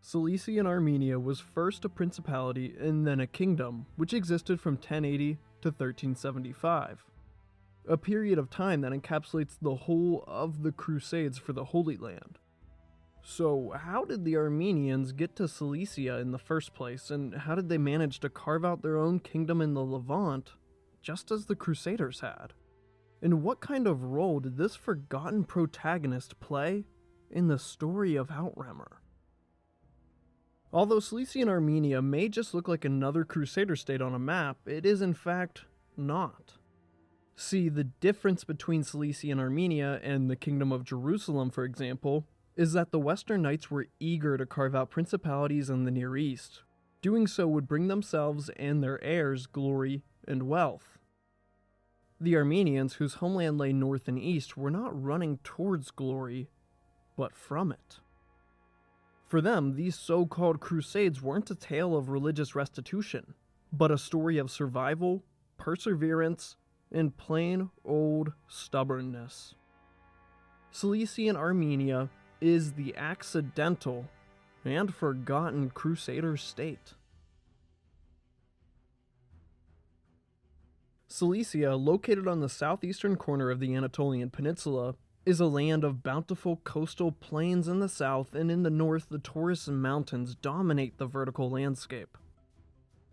Cilician Armenia was first a principality and then a kingdom, which existed from 1080 to 1375. A period of time that encapsulates the whole of the Crusades for the Holy Land. So how did the Armenians get to Cilicia in the first place, and how did they manage to carve out their own kingdom in the Levant, just as the Crusaders had? And what kind of role did this forgotten protagonist play in the story of Outremer? Although Cilician Armenia may just look like another Crusader state on a map, it is in fact not. See, the difference between Cilician Armenia and the Kingdom of Jerusalem, for example, is that the Western Knights were eager to carve out principalities in the Near East. Doing so would bring themselves and their heirs glory and wealth. The Armenians, whose homeland lay north and east, were not running towards glory, but from it. For them, these so-called crusades weren't a tale of religious restitution, but a story of survival, perseverance, and plain old stubbornness. Cilician Armenia is the accidental and forgotten Crusader state. Cilicia, located on the southeastern corner of the Anatolian Peninsula, is a land of bountiful coastal plains in the south, and in the north the Taurus Mountains dominate the vertical landscape.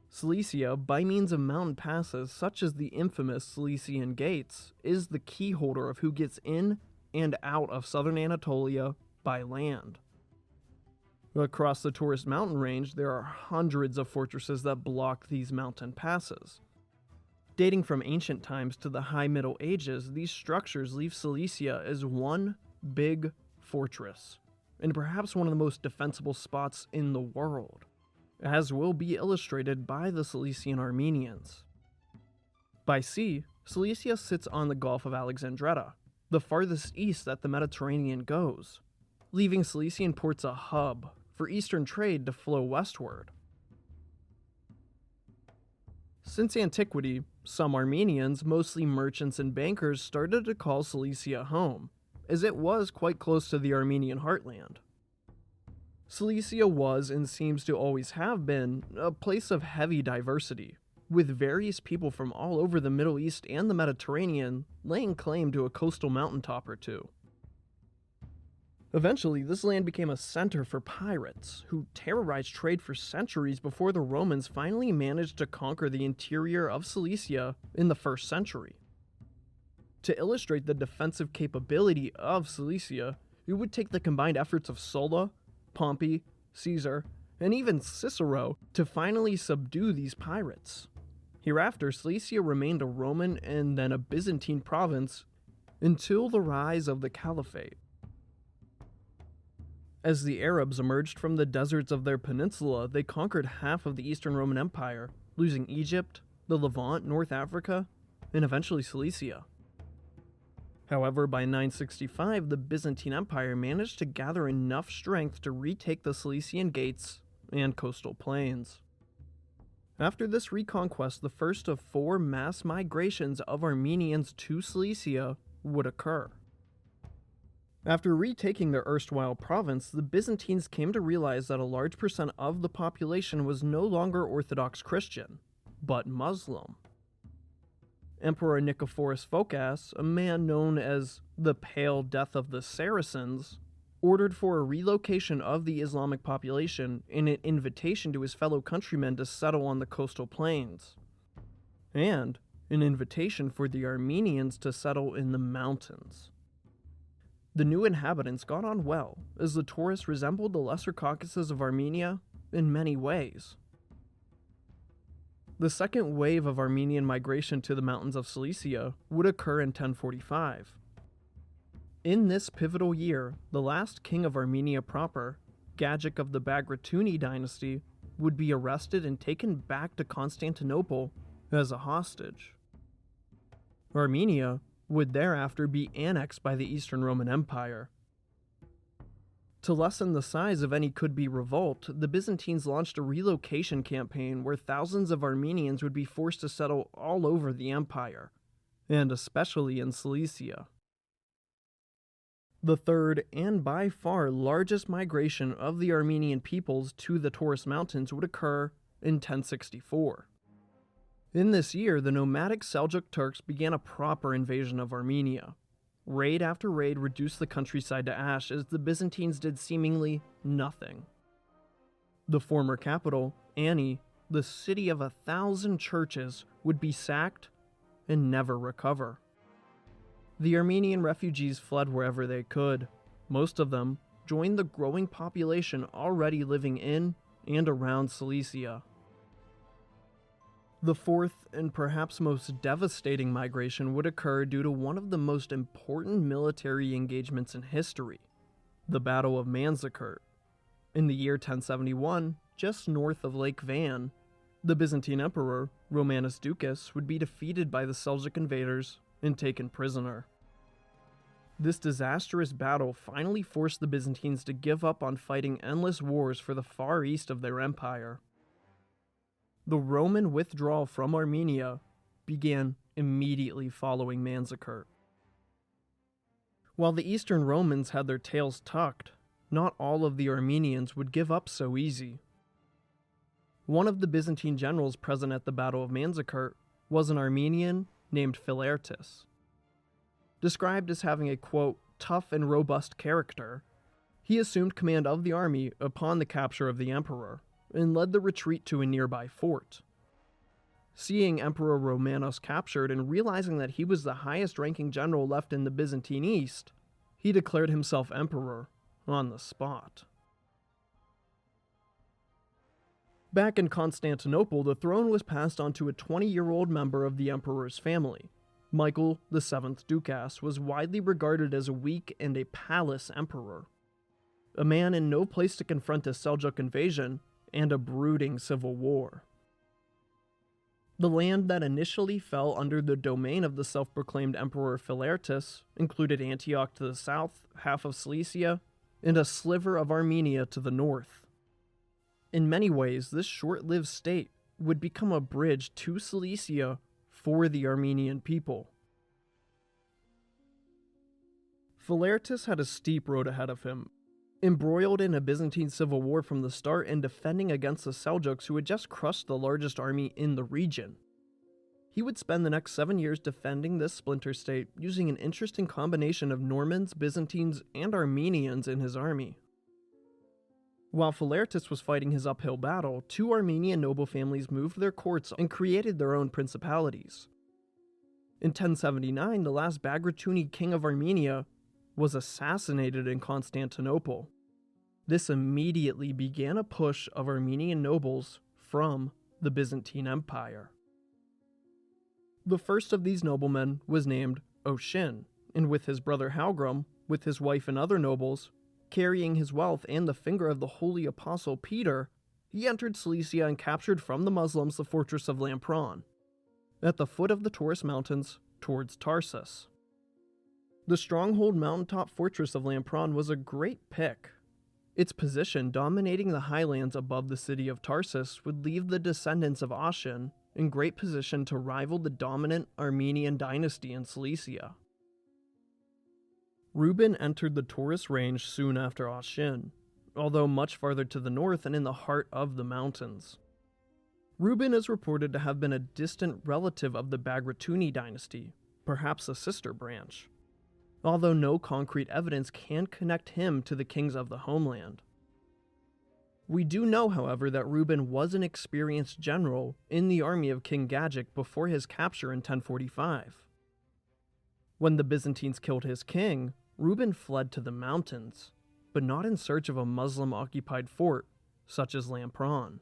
Cilicia, by means of mountain passes such as the infamous Cilician Gates, is the key holder of who gets in and out of southern Anatolia by land. Across the Taurus mountain range, there are hundreds of fortresses that block these mountain passes. Dating from ancient times to the High Middle Ages, these structures leave Cilicia as one big fortress, and perhaps one of the most defensible spots in the world, as will be illustrated by the Cilician Armenians. By sea, Cilicia sits on the Gulf of Alexandretta, the farthest east that the Mediterranean goes, leaving Cilician ports a hub for eastern trade to flow westward. Since antiquity, some Armenians, mostly merchants and bankers, started to call Cilicia home, as it was quite close to the Armenian heartland. Cilicia was, and seems to always have been, a place of heavy diversity, with various people from all over the Middle East and the Mediterranean laying claim to a coastal mountaintop or two. Eventually, this land became a center for pirates, who terrorized trade for centuries before the Romans finally managed to conquer the interior of Cilicia in the 1st century. To illustrate the defensive capability of Cilicia, it would take the combined efforts of Sulla, Pompey, Caesar, and even Cicero to finally subdue these pirates. Hereafter, Cilicia remained a Roman and then a Byzantine province until the rise of the Caliphate. As the Arabs emerged from the deserts of their peninsula, they conquered half of the Eastern Roman Empire, losing Egypt, the Levant, North Africa, and eventually Cilicia. However, by 965, the Byzantine Empire managed to gather enough strength to retake the Cilician Gates and coastal plains. After this reconquest, the first of 4 mass migrations of Armenians to Cilicia would occur. After retaking their erstwhile province, the Byzantines came to realize that a large percent of the population was no longer Orthodox Christian, but Muslim. Emperor Nicephorus Phocas, a man known as the Pale Death of the Saracens, ordered for a relocation of the Islamic population and an invitation to his fellow countrymen to settle on the coastal plains, and an invitation for the Armenians to settle in the mountains. The new inhabitants got on well, as the Taurus resembled the Lesser Caucasus of Armenia in many ways. The second wave of Armenian migration to the mountains of Cilicia would occur in 1045. In this pivotal year, the last king of Armenia proper, Gagic of the Bagratuni dynasty, would be arrested and taken back to Constantinople as a hostage. Armenia would thereafter be annexed by the Eastern Roman Empire. To lessen the size of any could-be revolt, the Byzantines launched a relocation campaign where thousands of Armenians would be forced to settle all over the empire, and especially in Cilicia. The third and by far largest migration of the Armenian peoples to the Taurus Mountains would occur in 1064. In this year, the nomadic Seljuk Turks began a proper invasion of Armenia. Raid after raid reduced the countryside to ash as the Byzantines did seemingly nothing. The former capital, Ani, the city of 1,000 churches, would be sacked and never recover. The Armenian refugees fled wherever they could. Most of them joined the growing population already living in and around Cilicia. The fourth and perhaps most devastating migration would occur due to one of the most important military engagements in history, the Battle of Manzikert. In the year 1071, just north of Lake Van, the Byzantine emperor, Romanus Ducas, would be defeated by the Seljuk invaders and taken prisoner. This disastrous battle finally forced the Byzantines to give up on fighting endless wars for the far east of their empire. The Roman withdrawal from Armenia began immediately following Manzikert. While the Eastern Romans had their tails tucked, not all of the Armenians would give up so easy. One of the Byzantine generals present at the Battle of Manzikert was an Armenian named Philartus. Described as having a, quote, tough and robust character, he assumed command of the army upon the capture of the emperor, and led the retreat to a nearby fort. Seeing Emperor Romanos captured and realizing that he was the highest-ranking general left in the Byzantine East, he declared himself emperor on the spot. Back in Constantinople, the throne was passed on to a 20-year-old member of the emperor's family. Michael VII Ducas was widely regarded as a weak and a palace emperor, a man in no place to confront a Seljuk invasion and a brooding civil war. The land that initially fell under the domain of the self-proclaimed Emperor Philartus included Antioch to the south, half of Cilicia, and a sliver of Armenia to the north. In many ways, this short-lived state would become a bridge to Cilicia for the Armenian people. Philartus had a steep road ahead of him, embroiled in a Byzantine civil war from the start and defending against the Seljuks who had just crushed the largest army in the region. He would spend the next 7 years defending this splinter state using an interesting combination of Normans, Byzantines, and Armenians in his army. While Philartus was fighting his uphill battle, 2 Armenian noble families moved their courts and created their own principalities. In 1079, the last Bagratuni king of Armenia was assassinated in Constantinople. This immediately began a push of Armenian nobles from the Byzantine Empire. The first of these noblemen was named Oshin, and with his brother Halgrim, with his wife and other nobles, carrying his wealth and the finger of the holy apostle Peter, he entered Cilicia and captured from the Muslims the fortress of Lampron, at the foot of the Taurus Mountains towards Tarsus. The stronghold mountaintop fortress of Lampron was a great pick. Its position dominating the highlands above the city of Tarsus would leave the descendants of Oshin in great position to rival the dominant Armenian dynasty in Cilicia. Reuben entered the Taurus range soon after Oshin, although much farther to the north and in the heart of the mountains. Reuben is reported to have been a distant relative of the Bagratuni dynasty, perhaps a sister branch, although no concrete evidence can connect him to the kings of the homeland. We do know, however, that Reuben was an experienced general in the army of King Gagic before his capture in 1045. When the Byzantines killed his king, Reuben fled to the mountains, but not in search of a Muslim-occupied fort such as Lampron.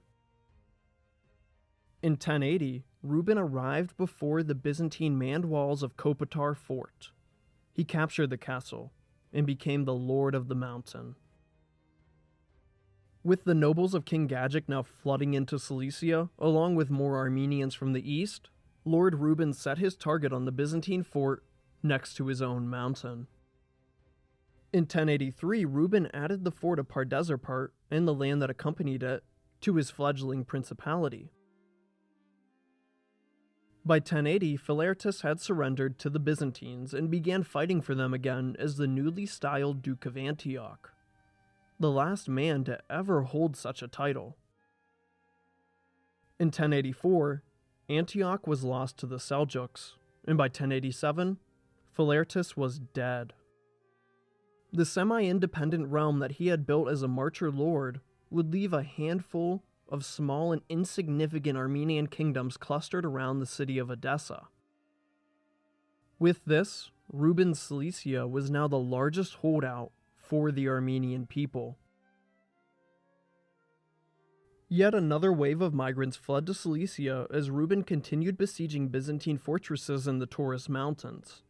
In 1080, Reuben arrived before the Byzantine manned walls of Kopitar Fort. He captured the castle and became the Lord of the Mountain. With the nobles of King Gagic now flooding into Cilicia, along with more Armenians from the east, Lord Reuben set his target on the Byzantine fort next to his own mountain. In 1083, Reuben added the fort of Pardezerpart and the land that accompanied it to his fledgling principality. By 1080, Philartus had surrendered to the Byzantines and began fighting for them again as the newly styled Duke of Antioch, the last man to ever hold such a title. In 1084, Antioch was lost to the Seljuks, and by 1087, Philartus was dead. The semi-independent realm that he had built as a marcher lord would leave a handful of small and insignificant Armenian kingdoms clustered around the city of Edessa. With this, Reuben's Cilicia was now the largest holdout for the Armenian people. Yet another wave of migrants fled to Cilicia as Reuben continued besieging Byzantine fortresses in the Taurus Mountains.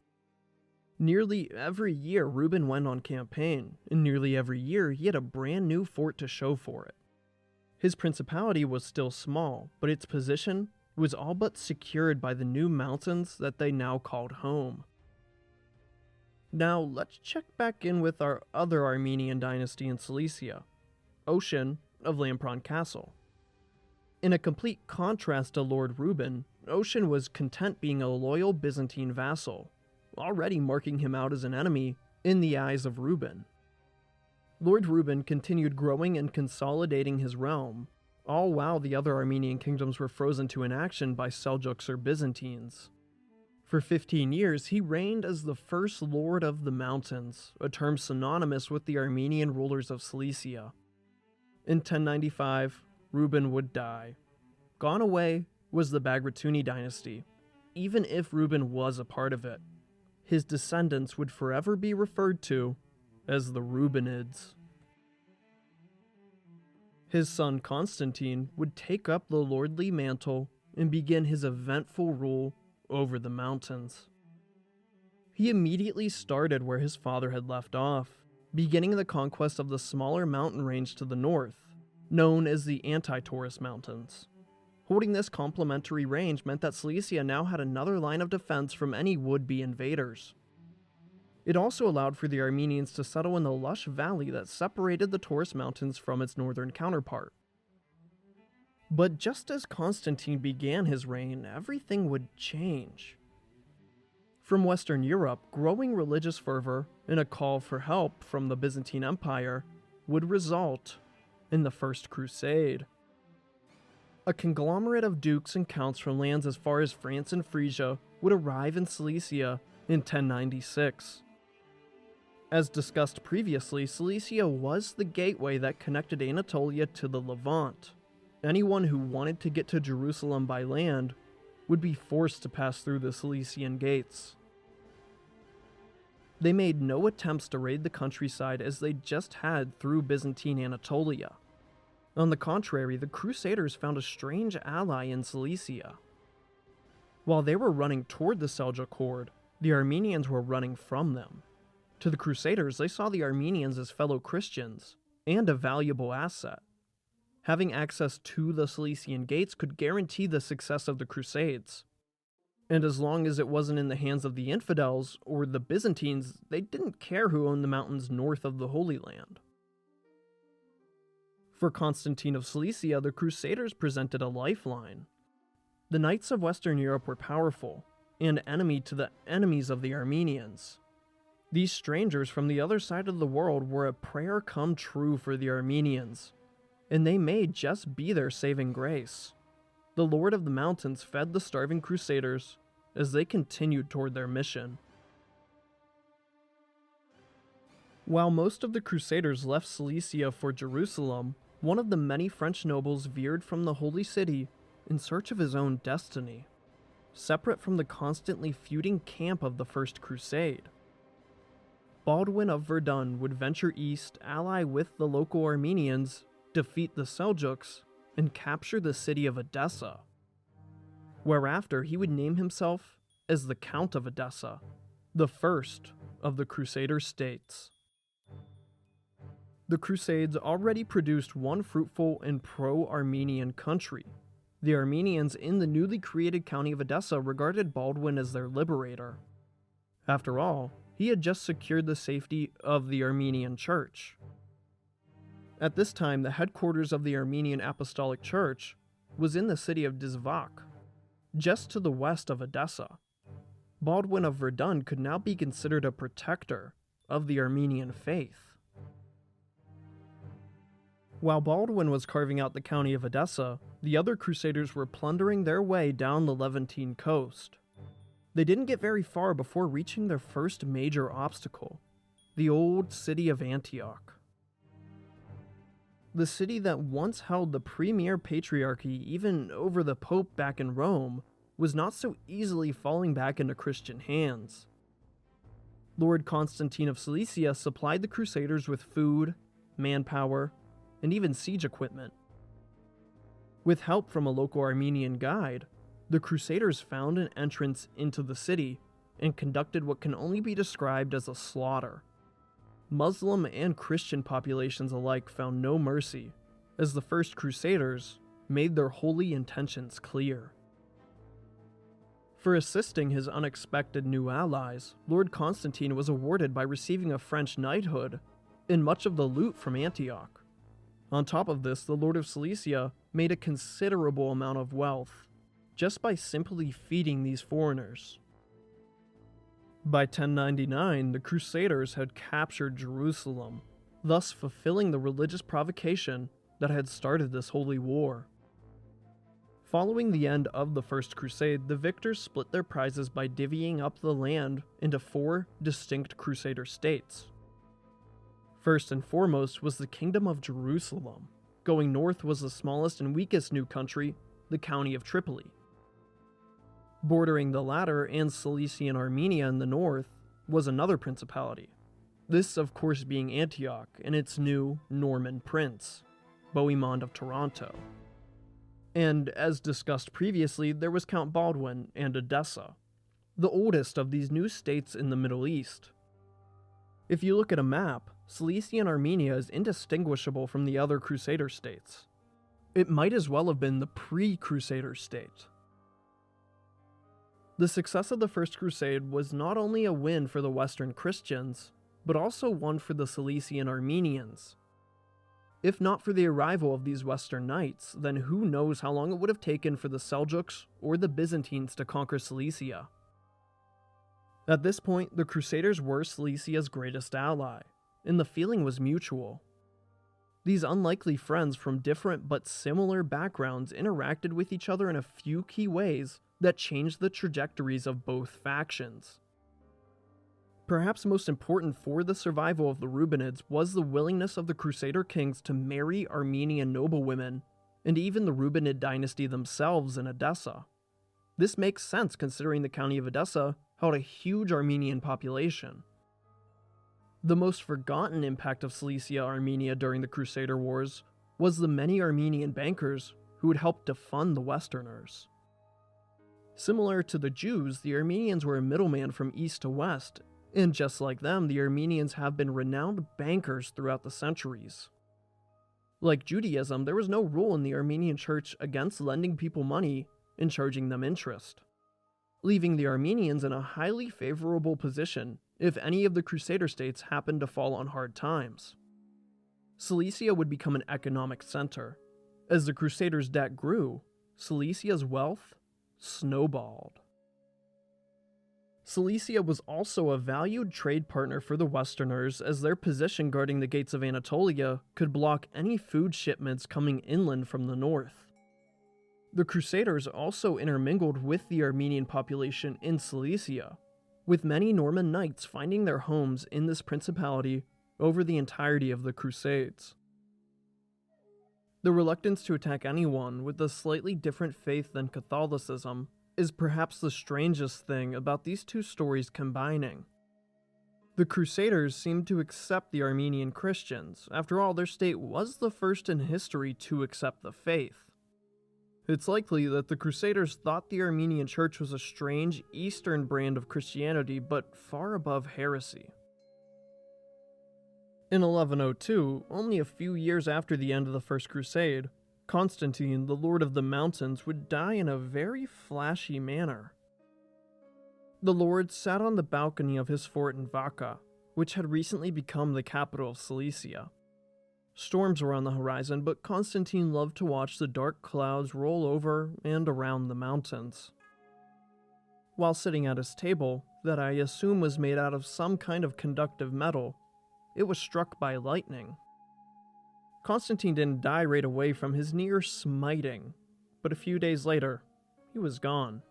Nearly every year Reuben went on campaign, and nearly every year he had a brand new fort to show for it. His principality was still small, but its position was all but secured by the new mountains that they now called home. Now let's check back in with our other Armenian dynasty in Cilicia, Ocean of Lampron Castle. In a complete contrast to Lord Reuben, Ocean was content being a loyal Byzantine vassal, already marking him out as an enemy in the eyes of Reuben. Lord Reuben continued growing and consolidating his realm, all while the other Armenian kingdoms were frozen to inaction by Seljuks or Byzantines. For 15 years, he reigned as the first Lord of the Mountains, a term synonymous with the Armenian rulers of Cilicia. In 1095, Reuben would die. Gone away was the Bagratuni dynasty, even if Reuben was a part of it. His descendants would forever be referred to as the Reubenids. His son Constantine would take up the lordly mantle and begin his eventful rule over the mountains. He immediately started where his father had left off, beginning the conquest of the smaller mountain range to the north, known as the Anti-Taurus Mountains. Holding this complementary range meant that Cilicia now had another line of defense from any would-be invaders. It also allowed for the Armenians to settle in the lush valley that separated the Taurus Mountains from its northern counterpart. But just as Constantine began his reign, everything would change. From Western Europe, growing religious fervor and a call for help from the Byzantine Empire would result in the First Crusade. A conglomerate of dukes and counts from lands as far as France and Frisia would arrive in Cilicia in 1096. As discussed previously, Cilicia was the gateway that connected Anatolia to the Levant. Anyone who wanted to get to Jerusalem by land would be forced to pass through the Cilician gates. They made no attempts to raid the countryside as they just had through Byzantine Anatolia. On the contrary, the Crusaders found a strange ally in Cilicia. While they were running toward the Seljuk horde, the Armenians were running from them. To the Crusaders, they saw the Armenians as fellow Christians and a valuable asset. Having access to the Cilician gates could guarantee the success of the Crusades. And as long as it wasn't in the hands of the infidels or the Byzantines, they didn't care who owned the mountains north of the Holy Land. For Constantine of Cilicia, the Crusaders presented a lifeline. The Knights of Western Europe were powerful, and enemy to the enemies of the Armenians. These strangers from the other side of the world were a prayer come true for the Armenians, and they may just be their saving grace. The Lord of the Mountains fed the starving Crusaders as they continued toward their mission. While most of the Crusaders left Cilicia for Jerusalem, one of the many French nobles veered from the Holy City in search of his own destiny, separate from the constantly feuding camp of the First Crusade. Baldwin of Verdun would venture east, ally with the local Armenians, defeat the Seljuks, and capture the city of Edessa. Whereafter he would name himself as the Count of Edessa, the first of the Crusader states. The Crusades already produced one fruitful and pro-Armenian country. The Armenians in the newly created county of Edessa regarded Baldwin as their liberator. After all, he had just secured the safety of the Armenian Church. At this time, the headquarters of the Armenian Apostolic Church was in the city of Dizvak. just to the west of Edessa. Baldwin of Verdun could now be considered a protector of the Armenian faith. While Baldwin was carving out the county of Edessa, the other Crusaders were plundering their way down the Levantine coast. They didn't get very far before reaching their first major obstacle, the old city of Antioch. The city that once held the premier patriarchy even over the Pope back in Rome was not so easily falling back into Christian hands. Lord Constantine of Cilicia supplied the Crusaders with food, manpower, and even siege equipment. With help from a local Armenian guide, the Crusaders found an entrance into the city and conducted what can only be described as a slaughter. Muslim and Christian populations alike found no mercy, as the first Crusaders made their holy intentions clear. For assisting his unexpected new allies, Lord Constantine was awarded by receiving a French knighthood and much of the loot from Antioch. On top of this, the Lord of Cilicia made a considerable amount of wealth just by simply feeding these foreigners. By 1099, the Crusaders had captured Jerusalem, thus fulfilling the religious provocation that had started this holy war. Following the end of the First Crusade, the victors split their prizes by divvying up the land into 4 distinct Crusader states. First and foremost was the Kingdom of Jerusalem. Going north was the smallest and weakest new country, the County of Tripoli. Bordering the latter and Cilician Armenia in the north was another principality. This, of course, being Antioch and its new Norman prince, Bohemond of Taranto. And as discussed previously, there was Count Baldwin and Edessa, the oldest of these new states in the Middle East. If you look at a map, Cilician Armenia is indistinguishable from the other Crusader states. It might as well have been the pre-Crusader state. The success of the First Crusade was not only a win for the Western Christians, but also one for the Cilician Armenians. If not for the arrival of these Western knights, then who knows how long it would have taken for the Seljuks or the Byzantines to conquer Cilicia. At this point, the Crusaders were Cilicia's greatest ally, and the feeling was mutual. These unlikely friends from different but similar backgrounds interacted with each other in a few key ways that changed the trajectories of both factions. Perhaps most important for the survival of the Rubinids was the willingness of the Crusader kings to marry Armenian noblewomen, and even the Rubinid dynasty themselves in Edessa. This makes sense considering the county of Edessa held a huge Armenian population. The most forgotten impact of Cilicia Armenia during the Crusader Wars was the many Armenian bankers who had helped to fund the Westerners. Similar to the Jews, the Armenians were a middleman from east to west, and just like them, the Armenians have been renowned bankers throughout the centuries. Like Judaism, there was no rule in the Armenian church against lending people money and charging them interest, leaving the Armenians in a highly favorable position if any of the Crusader states happened to fall on hard times. Cilicia would become an economic center. As the Crusaders' debt grew, Cilicia's wealth snowballed. Cilicia was also a valued trade partner for the Westerners, as their position guarding the gates of Anatolia could block any food shipments coming inland from the north. The Crusaders also intermingled with the Armenian population in Cilicia, with many Norman knights finding their homes in this principality over the entirety of the Crusades. The reluctance to attack anyone with a slightly different faith than Catholicism is perhaps the strangest thing about these two stories combining. The Crusaders seemed to accept the Armenian Christians. After all, their state was the first in history to accept the faith. It's likely that the Crusaders thought the Armenian Church was a strange Eastern brand of Christianity, but far above heresy. In 1102, only a few years after the end of the First Crusade, Constantine, the Lord of the Mountains, would die in a very flashy manner. The Lord sat on the balcony of his fort in Vaca, which had recently become the capital of Cilicia. Storms were on the horizon, but Constantine loved to watch the dark clouds roll over and around the mountains. While sitting at his table, that I assume was made out of some kind of conductive metal, it was struck by lightning. Constantine didn't die right away from his near smiting, but a few days later, he was gone.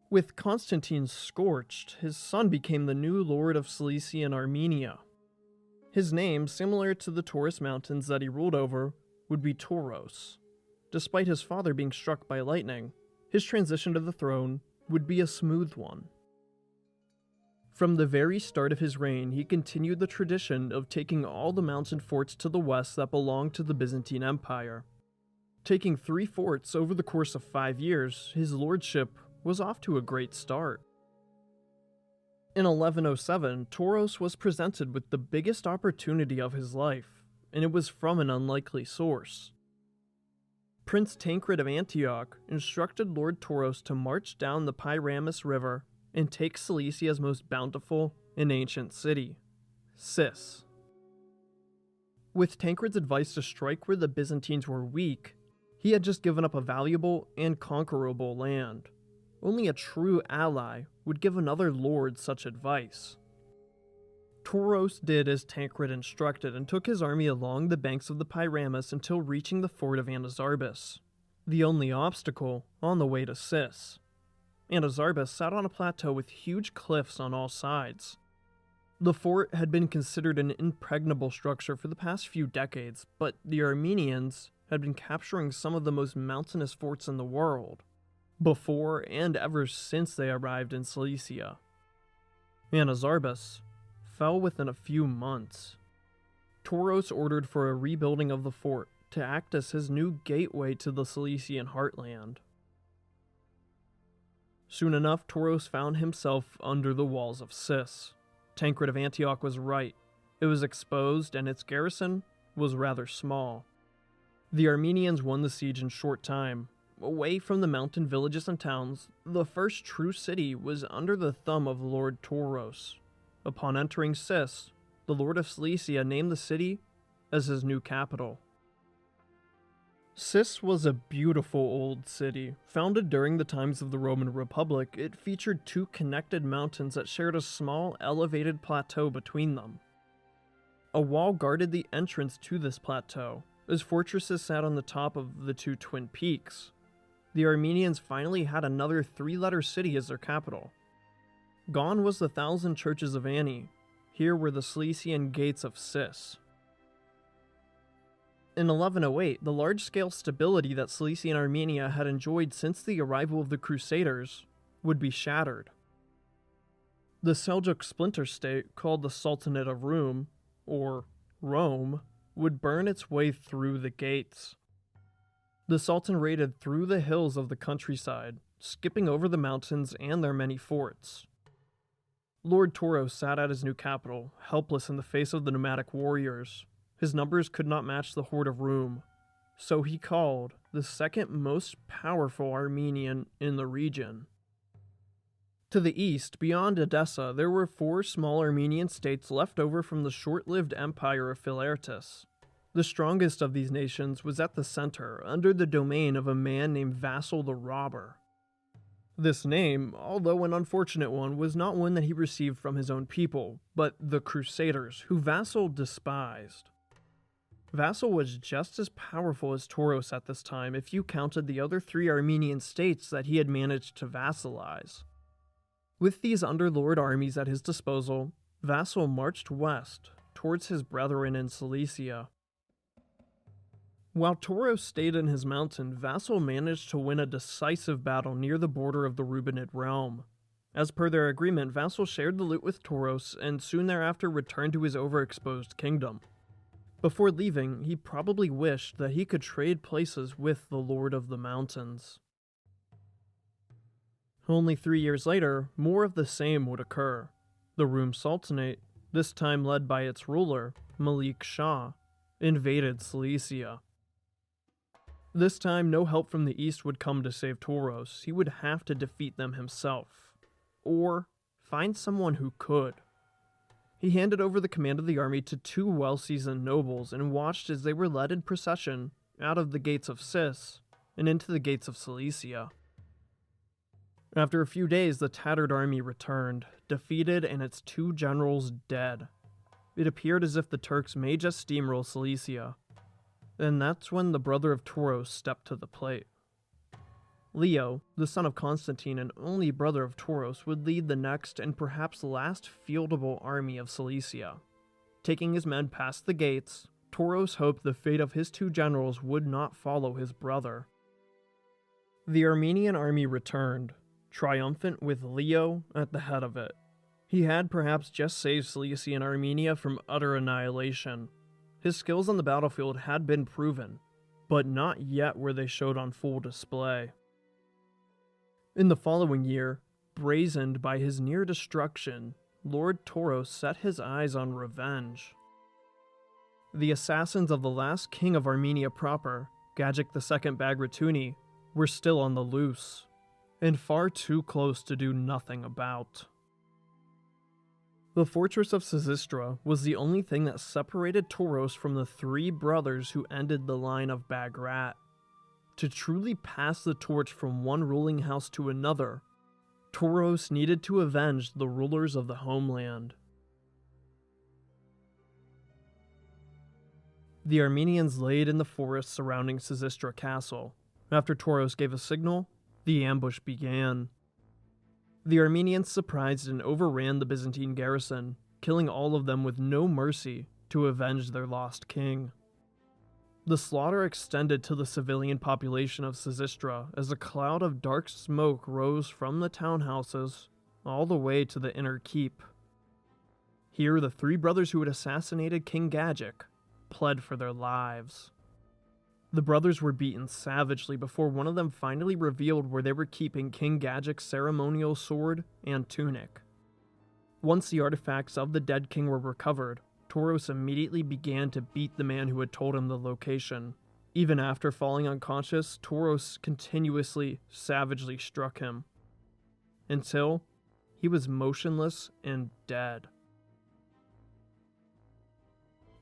With Constantine scorched, his son became the new lord of Cilician Armenia. His name, similar to the Taurus mountains that he ruled over, would be Tauros. Despite his father being struck by lightning, his transition to the throne would be a smooth one. From the very start of his reign, he continued the tradition of taking all the mountain forts to the west that belonged to the Byzantine Empire. Taking 3 forts over the course of 5 years, his lordship was off to a great start. In 1107, Tauros was presented with the biggest opportunity of his life, and it was from an unlikely source. Prince Tancred of Antioch instructed Lord Tauros to march down the Pyre River and take Cilicia's most bountiful and ancient city, Sis. With Tancred's advice to strike where the Byzantines were weak, he had just given up a valuable and conquerable land. Only a true ally would give another lord such advice. Tauros did as Tancred instructed and took his army along the banks of the Pyramus until reaching the fort of Anazarbus, the only obstacle on the way to Sis. Anazarbus sat on a plateau with huge cliffs on all sides. The fort had been considered an impregnable structure for the past few decades, but the Armenians had been capturing some of the most mountainous forts in the world, before and ever since they arrived in Cilicia. Anazarbus fell within a few months. Tauros ordered for a rebuilding of the fort to act as his new gateway to the Cilician heartland. Soon enough, Tauros found himself under the walls of Sis. Tancred of Antioch was right. It was exposed, and its garrison was rather small. The Armenians won the siege in short time. Away from the mountain villages and towns, the first true city was under the thumb of Lord Tauros. Upon entering Sis, the Lord of Cilicia named the city as his new capital. Sis was a beautiful old city. Founded during the times of the Roman Republic, it featured 2 connected mountains that shared a small, elevated plateau between them. A wall guarded the entrance to this plateau, as fortresses sat on the top of the 2 twin peaks. The Armenians finally had another 3-letter city as their capital. Gone was the 1,000 churches of Ani. Here were the Cilician gates of Sis. In 1108, the large-scale stability that Cilician Armenia had enjoyed since the arrival of the Crusaders would be shattered. The Seljuk splinter state, called the Sultanate of Rum, or Rome, would burn its way through the gates. The Sultan raided through the hills of the countryside, skipping over the mountains and their many forts. Lord Tauros sat at his new capital, helpless in the face of the nomadic warriors. His numbers could not match the horde of Rum, so he called the second most powerful Armenian in the region. To the east, beyond Edessa, there were 4 small Armenian states left over from the short-lived empire of Philartus. The strongest of these nations was at the center, under the domain of a man named Vassal the Robber. This name, although an unfortunate one, was not one that he received from his own people, but the Crusaders, who Vassal despised. Vassal was just as powerful as Tauros at this time if you counted the other 3 Armenian states that he had managed to vassalize. With these underlord armies at his disposal, Vassal marched west, towards his brethren in Cilicia. While Tauros stayed in his mountain, Vassal managed to win a decisive battle near the border of the Rubenid realm. As per their agreement, Vassal shared the loot with Tauros and soon thereafter returned to his overexposed kingdom. Before leaving, he probably wished that he could trade places with the Lord of the Mountains. Only 3 years later, more of the same would occur. The Rum Sultanate, this time led by its ruler, Malik Shah, invaded Cilicia. This time, no help from the east would come to save Tauros. He would have to defeat them himself. Or find someone who could. He handed over the command of the army to 2 well-seasoned nobles and watched as they were led in procession out of the gates of Sis and into the gates of Cilicia. After a few days, the tattered army returned, defeated and its 2 generals dead. It appeared as if the Turks may just steamroll Cilicia. And that's when the brother of Tauros stepped to the plate. Leo, the son of Constantine and only brother of Tauros, would lead the next and perhaps last fieldable army of Cilicia. Taking his men past the gates, Tauros hoped the fate of his 2 generals would not follow his brother. The Armenian army returned, triumphant with Leo at the head of it. He had perhaps just saved Cilician Armenia from utter annihilation. His skills on the battlefield had been proven, but not yet were they showed on full display. In the following year, brazened by his near destruction, Lord Tauros set his eyes on revenge. The assassins of the last king of Armenia proper, Gagic II Bagratuni, were still on the loose, and far too close to do nothing about. The fortress of Sisistra was the only thing that separated Tauros from the 3 brothers who ended the line of Bagrat. To truly pass the torch from one ruling house to another, Tauros needed to avenge the rulers of the homeland. The Armenians laid in the forest surrounding Sisistra Castle. After Tauros gave a signal, the ambush began. The Armenians surprised and overran the Byzantine garrison, killing all of them with no mercy to avenge their lost king. The slaughter extended to the civilian population of Sisistra as a cloud of dark smoke rose from the townhouses all the way to the inner keep. Here, the 3 brothers who had assassinated King Gagic pled for their lives. The brothers were beaten savagely before one of them finally revealed where they were keeping King Gagic's ceremonial sword and tunic. Once the artifacts of the dead king were recovered, Tauros immediately began to beat the man who had told him the location. Even after falling unconscious, Tauros continuously, savagely struck him, until he was motionless and dead.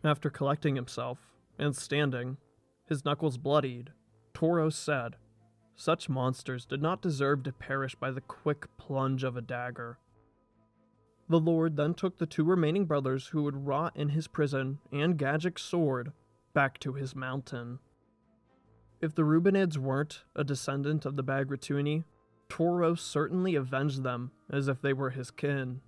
After collecting himself and standing, his knuckles bloodied, Tauros said, "Such monsters did not deserve to perish by the quick plunge of a dagger." The Lord then took the 2 remaining brothers who would rot in his prison and Gagic's sword back to his mountain. If the Rubinids weren't a descendant of the Bagratuni, Tauros certainly avenged them as if they were his kin.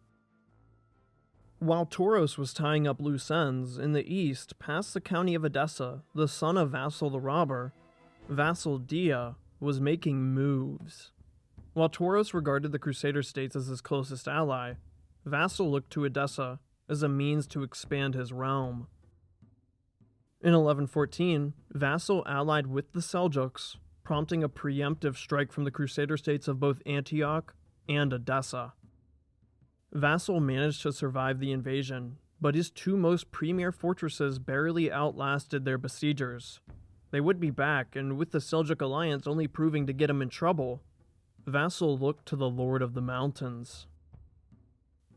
While Tauros was tying up loose ends, in the east, past the county of Edessa, the son of Vassal the Robber, Vassal Dia, was making moves. While Tauros regarded the Crusader states as his closest ally, Vassal looked to Edessa as a means to expand his realm. In 1114, Vassal allied with the Seljuks, prompting a preemptive strike from the Crusader states of both Antioch and Edessa. Vassal managed to survive the invasion, but his 2 most premier fortresses barely outlasted their besiegers. They would be back, and with the Seljuk alliance only proving to get him in trouble, Vassal looked to the Lord of the Mountains.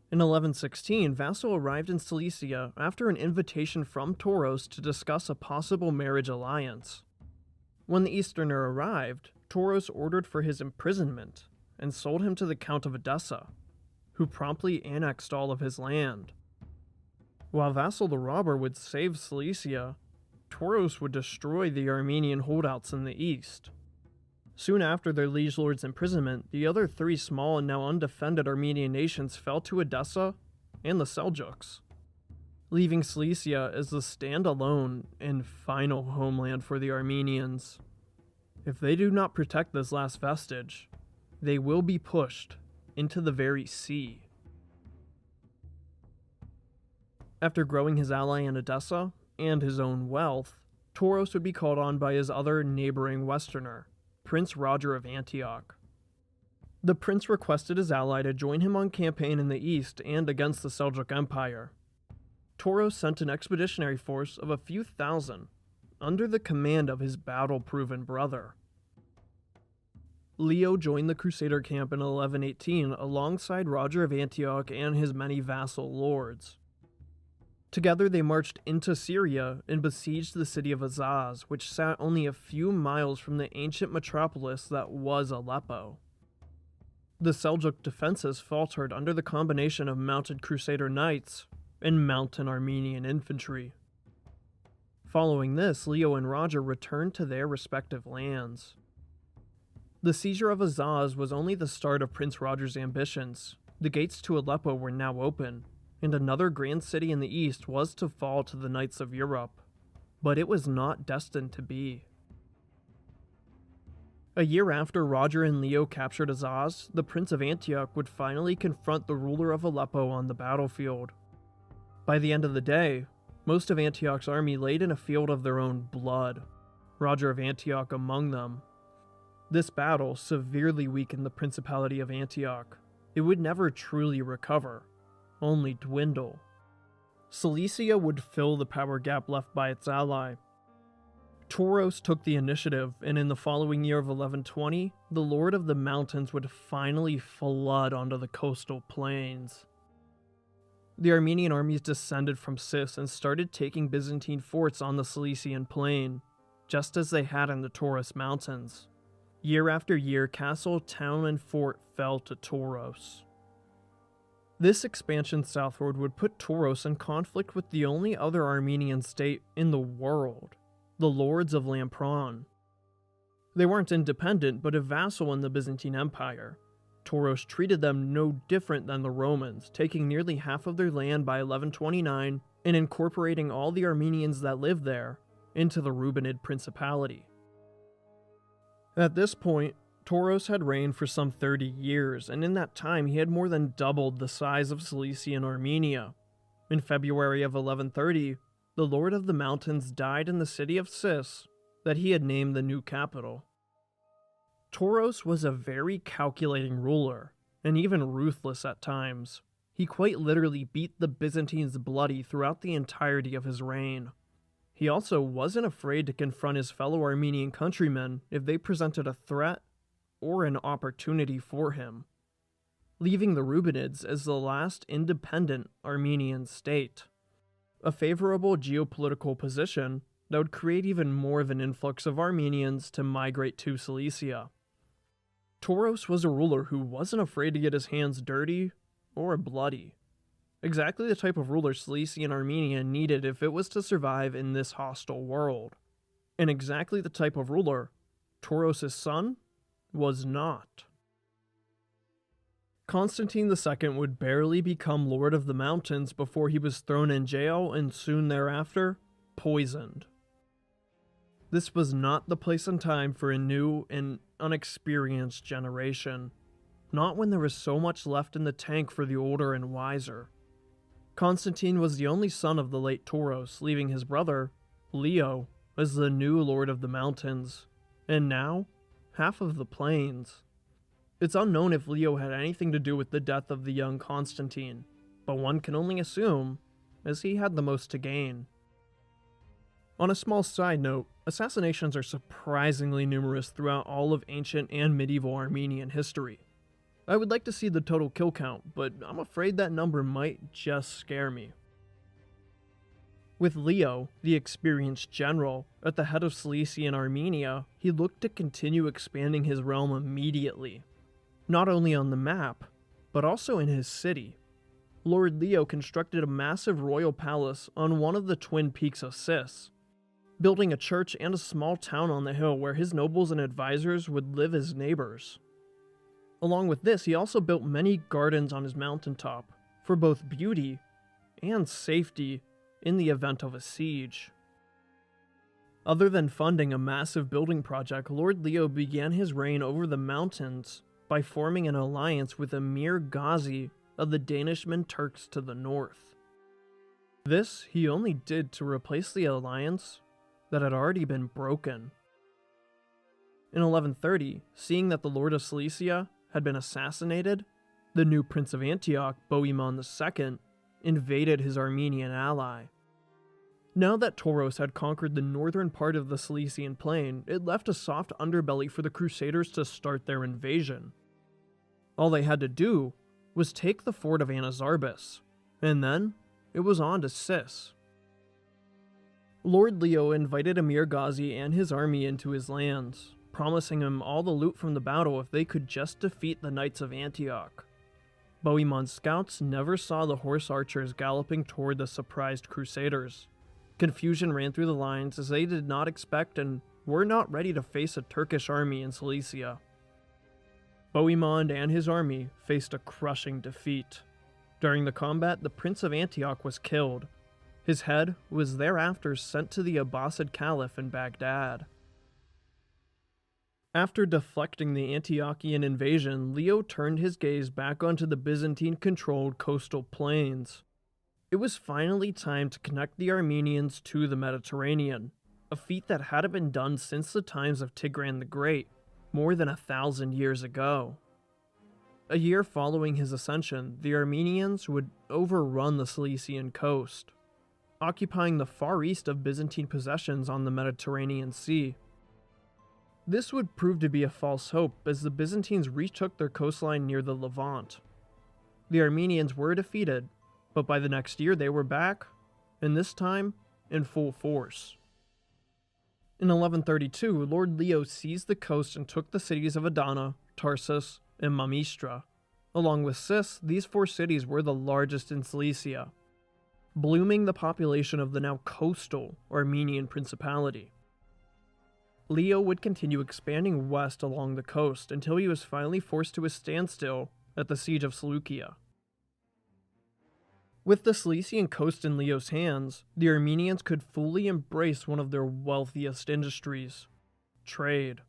In 1116, Vassal arrived in Cilicia after an invitation from Tauros to discuss a possible marriage alliance. When the Easterner arrived, Tauros ordered for his imprisonment and sold him to the Count of Edessa, who promptly annexed all of his land. While Vassal the Robber would save Cilicia, Tauros would destroy the Armenian holdouts in the east. Soon after their liege lord's imprisonment, the other 3 small and now undefended Armenian nations fell to Edessa and the Seljuks, leaving Cilicia as the standalone and final homeland for the Armenians. If they do not protect this last vestige, they will be pushed into the very sea. After growing his ally in Edessa and his own wealth, Tauros would be called on by his other neighboring westerner, Prince Roger of Antioch. The prince requested his ally to join him on campaign in the east and against the Seljuk Empire. Tauros sent an expeditionary force of a few thousand, under the command of his battle-proven brother. Leo joined the Crusader camp in 1118 alongside Roger of Antioch and his many vassal lords. Together they marched into Syria and besieged the city of Azaz, which sat only a few miles from the ancient metropolis that was Aleppo. The Seljuk defenses faltered under the combination of mounted Crusader knights and mountain Armenian infantry. Following this, Leo and Roger returned to their respective lands. The seizure of Azaz was only the start of Prince Roger's ambitions. The gates to Aleppo were now open, and another grand city in the east was to fall to the Knights of Europe. But it was not destined to be. A year after Roger and Leo captured Azaz, the Prince of Antioch would finally confront the ruler of Aleppo on the battlefield. By the end of the day, most of Antioch's army laid in a field of their own blood, Roger of Antioch among them. This battle severely weakened the Principality of Antioch. It would never truly recover, only dwindle. Cilicia would fill the power gap left by its ally. Tauros took the initiative, and in the following year of 1120, the Lord of the Mountains would finally flood onto the coastal plains. The Armenian armies descended from Sis and started taking Byzantine forts on the Cilician plain, just as they had in the Taurus Mountains. Year after year, castle, town, and fort fell to Tauros. This expansion southward would put Tauros in conflict with the only other Armenian state in the world, the Lords of Lampron. They weren't independent, but a vassal in the Byzantine Empire. Tauros treated them no different than the Romans, taking nearly half of their land by 1129 and incorporating all the Armenians that lived there into the Rubenid Principality. At this point, Tauros had reigned for some 30 years, and in that time he had more than doubled the size of Cilician Armenia. In February of 1130, the Lord of the Mountains died in the city of Sis that he had named the new capital. Tauros was a very calculating ruler, and even ruthless at times. He quite literally beat the Byzantines bloody throughout the entirety of his reign. He also wasn't afraid to confront his fellow Armenian countrymen if they presented a threat or an opportunity for him, leaving the Rubenids as the last independent Armenian state. A favorable geopolitical position that would create even more of an influx of Armenians to migrate to Cilicia. Tauros was a ruler who wasn't afraid to get his hands dirty or bloody. Exactly the type of ruler Cilician Armenia needed if it was to survive in this hostile world. And exactly the type of ruler Tauros' son was not. Constantine II would barely become Lord of the Mountains before he was thrown in jail and soon thereafter, poisoned. This was not the place and time for a new and unexperienced generation, not when there was so much left in the tank for the older and wiser. Constantine was the only son of the late Tauros, leaving his brother, Leo, as the new Lord of the Mountains, and now, half of the plains. It's unknown if Leo had anything to do with the death of the young Constantine, but one can only assume, as he had the most to gain. On a small side note, assassinations are surprisingly numerous throughout all of ancient and medieval Armenian history. I would like to see the total kill count, but I'm afraid that number might just scare me. With Leo, the experienced general, at the head of Cilician Armenia, he looked to continue expanding his realm immediately. Not only on the map, but also in his city. Lord Leo constructed a massive royal palace on one of the twin peaks of Sis, building a church and a small town on the hill where his nobles and advisors would live as neighbors. Along with this, he also built many gardens on his mountaintop, for both beauty and safety in the event of a siege. Other than funding a massive building project, Lord Leo began his reign over the mountains by forming an alliance with Emir Ghazi of the Danishman Turks to the north. This he only did to replace the alliance that had already been broken. In 1130, seeing that the Lord of Cilicia had been assassinated, the new Prince of Antioch, Bohemond II, invaded his Armenian ally. Now that Tauros had conquered the northern part of the Cilician plain, it left a soft underbelly for the Crusaders to start their invasion. All they had to do was take the fort of Anazarbis, and then it was on to Sis. Lord Leo invited Emir Ghazi and his army into his lands, promising him all the loot from the battle if they could just defeat the Knights of Antioch. Bohemon's scouts never saw the horse archers galloping toward the surprised Crusaders. Confusion ran through the lines as they did not expect and were not ready to face a Turkish army in Cilicia. Bohemond and his army faced a crushing defeat. During the combat, the Prince of Antioch was killed. His head was thereafter sent to the Abbasid Caliph in Baghdad. After deflecting the Antiochian invasion, Leo turned his gaze back onto the Byzantine-controlled coastal plains. It was finally time to connect the Armenians to the Mediterranean, a feat that hadn't been done since the times of Tigran the Great, more than 1,000 years ago. A year following his ascension, the Armenians would overrun the Cilician coast, occupying the far east of Byzantine possessions on the Mediterranean Sea. This would prove to be a false hope as the Byzantines retook their coastline near the Levant. The Armenians were defeated, but by the next year they were back, and this time in full force. In 1132, Lord Leo seized the coast and took the cities of Adana, Tarsus, and Mamistra. Along with Sis, these 4 cities were the largest in Cilicia, blooming the population of the now coastal Armenian Principality. Leo would continue expanding west along the coast until he was finally forced to a standstill at the Siege of Seleucia. With the Cilician coast in Leo's hands, the Armenians could fully embrace one of their wealthiest industries: trade.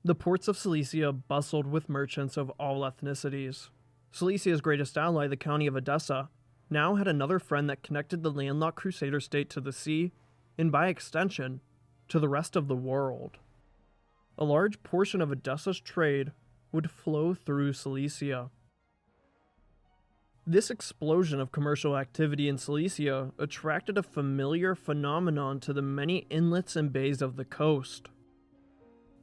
The ports of Cilicia bustled with merchants of all ethnicities. Cilicia's greatest ally, the county of Edessa, now had another friend that connected the landlocked Crusader state to the sea, and by extension, to the rest of the world. A large portion of Edessa's trade would flow through Cilicia. This explosion of commercial activity in Cilicia attracted a familiar phenomenon to the many inlets and bays of the coast.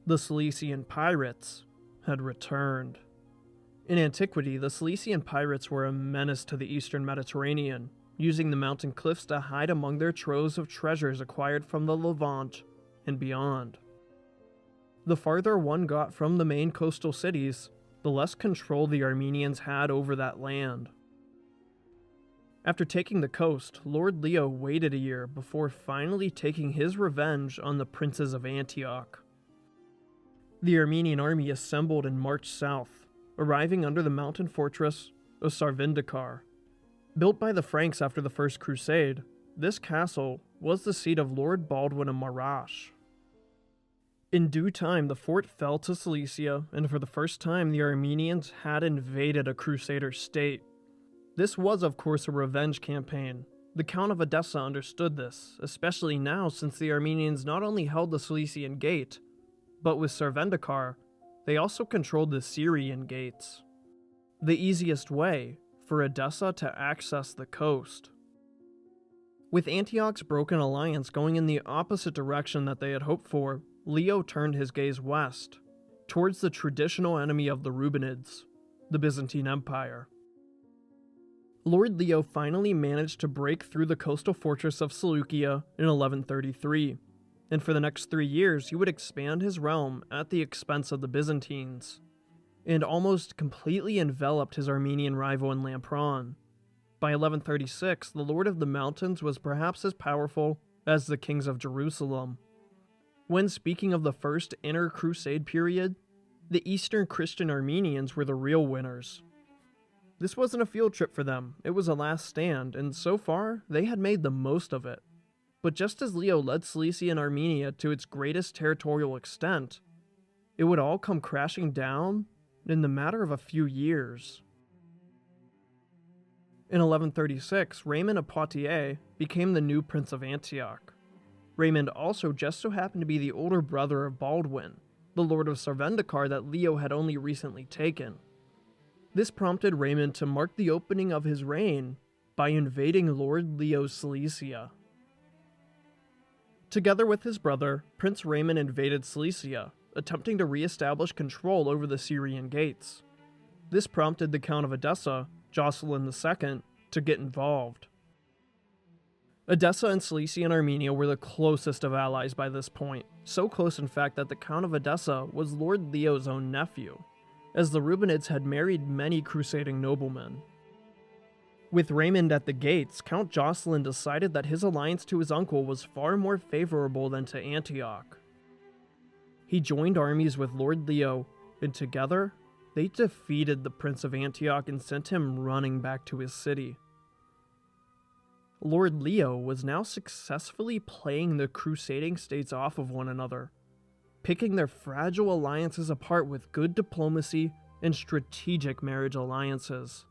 The Cilician pirates had returned. In antiquity, the Cilician pirates were a menace to the eastern Mediterranean, using the mountain cliffs to hide among their troves of treasures acquired from the Levant and beyond. The farther one got from the main coastal cities, the less control the Armenians had over that land. After taking the coast, Lord Leo waited a year before finally taking his revenge on the princes of Antioch. The Armenian army assembled and marched south, arriving under the mountain fortress of Sarvindikar. Built by the Franks after the First Crusade, this castle was the seat of Lord Baldwin of Mirage. In due time, the fort fell to Cilicia, and for the first time the Armenians had invaded a Crusader state. This was, of course, a revenge campaign. The Count of Edessa understood this, especially now since the Armenians not only held the Cilician Gate, but with Sarvendikar, they also controlled the Syrian gates. The easiest way for Edessa to access the coast. With Antioch's broken alliance going in the opposite direction that they had hoped for, Leo turned his gaze west, towards the traditional enemy of the Rubenids, the Byzantine Empire. Lord Leo finally managed to break through the coastal fortress of Seleucia in 1133, and for the next 3 years he would expand his realm at the expense of the Byzantines, and almost completely enveloped his Armenian rival in Lampron. By 1136, the Lord of the Mountains was perhaps as powerful as the kings of Jerusalem. When speaking of the First Inner Crusade period, the Eastern Christian Armenians were the real winners. This wasn't a field trip for them, it was a last stand, and so far, they had made the most of it. But just as Leo led Cilicia and Armenia to its greatest territorial extent, it would all come crashing down in the matter of a few years. In 1136, Raymond of Poitiers became the new Prince of Antioch. Raymond also just so happened to be the older brother of Baldwin, the Lord of Sarvendikar that Leo had only recently taken. This prompted Raymond to mark the opening of his reign by invading Lord Leo's Cilicia. Together with his brother, Prince Raymond invaded Cilicia, attempting to re-establish control over the Syrian gates. This prompted the Count of Edessa, Jocelyn II, to get involved. Edessa and Cilician Armenia were the closest of allies by this point, so close in fact that the Count of Edessa was Lord Leo's own nephew, as the Rubinids had married many crusading noblemen. With Raymond at the gates, Count Jocelyn decided that his alliance to his uncle was far more favorable than to Antioch. He joined armies with Lord Leo, and together, they defeated the Prince of Antioch and sent him running back to his city. Lord Leo was now successfully playing the crusading states off of one another, picking their fragile alliances apart with good diplomacy and strategic marriage alliances.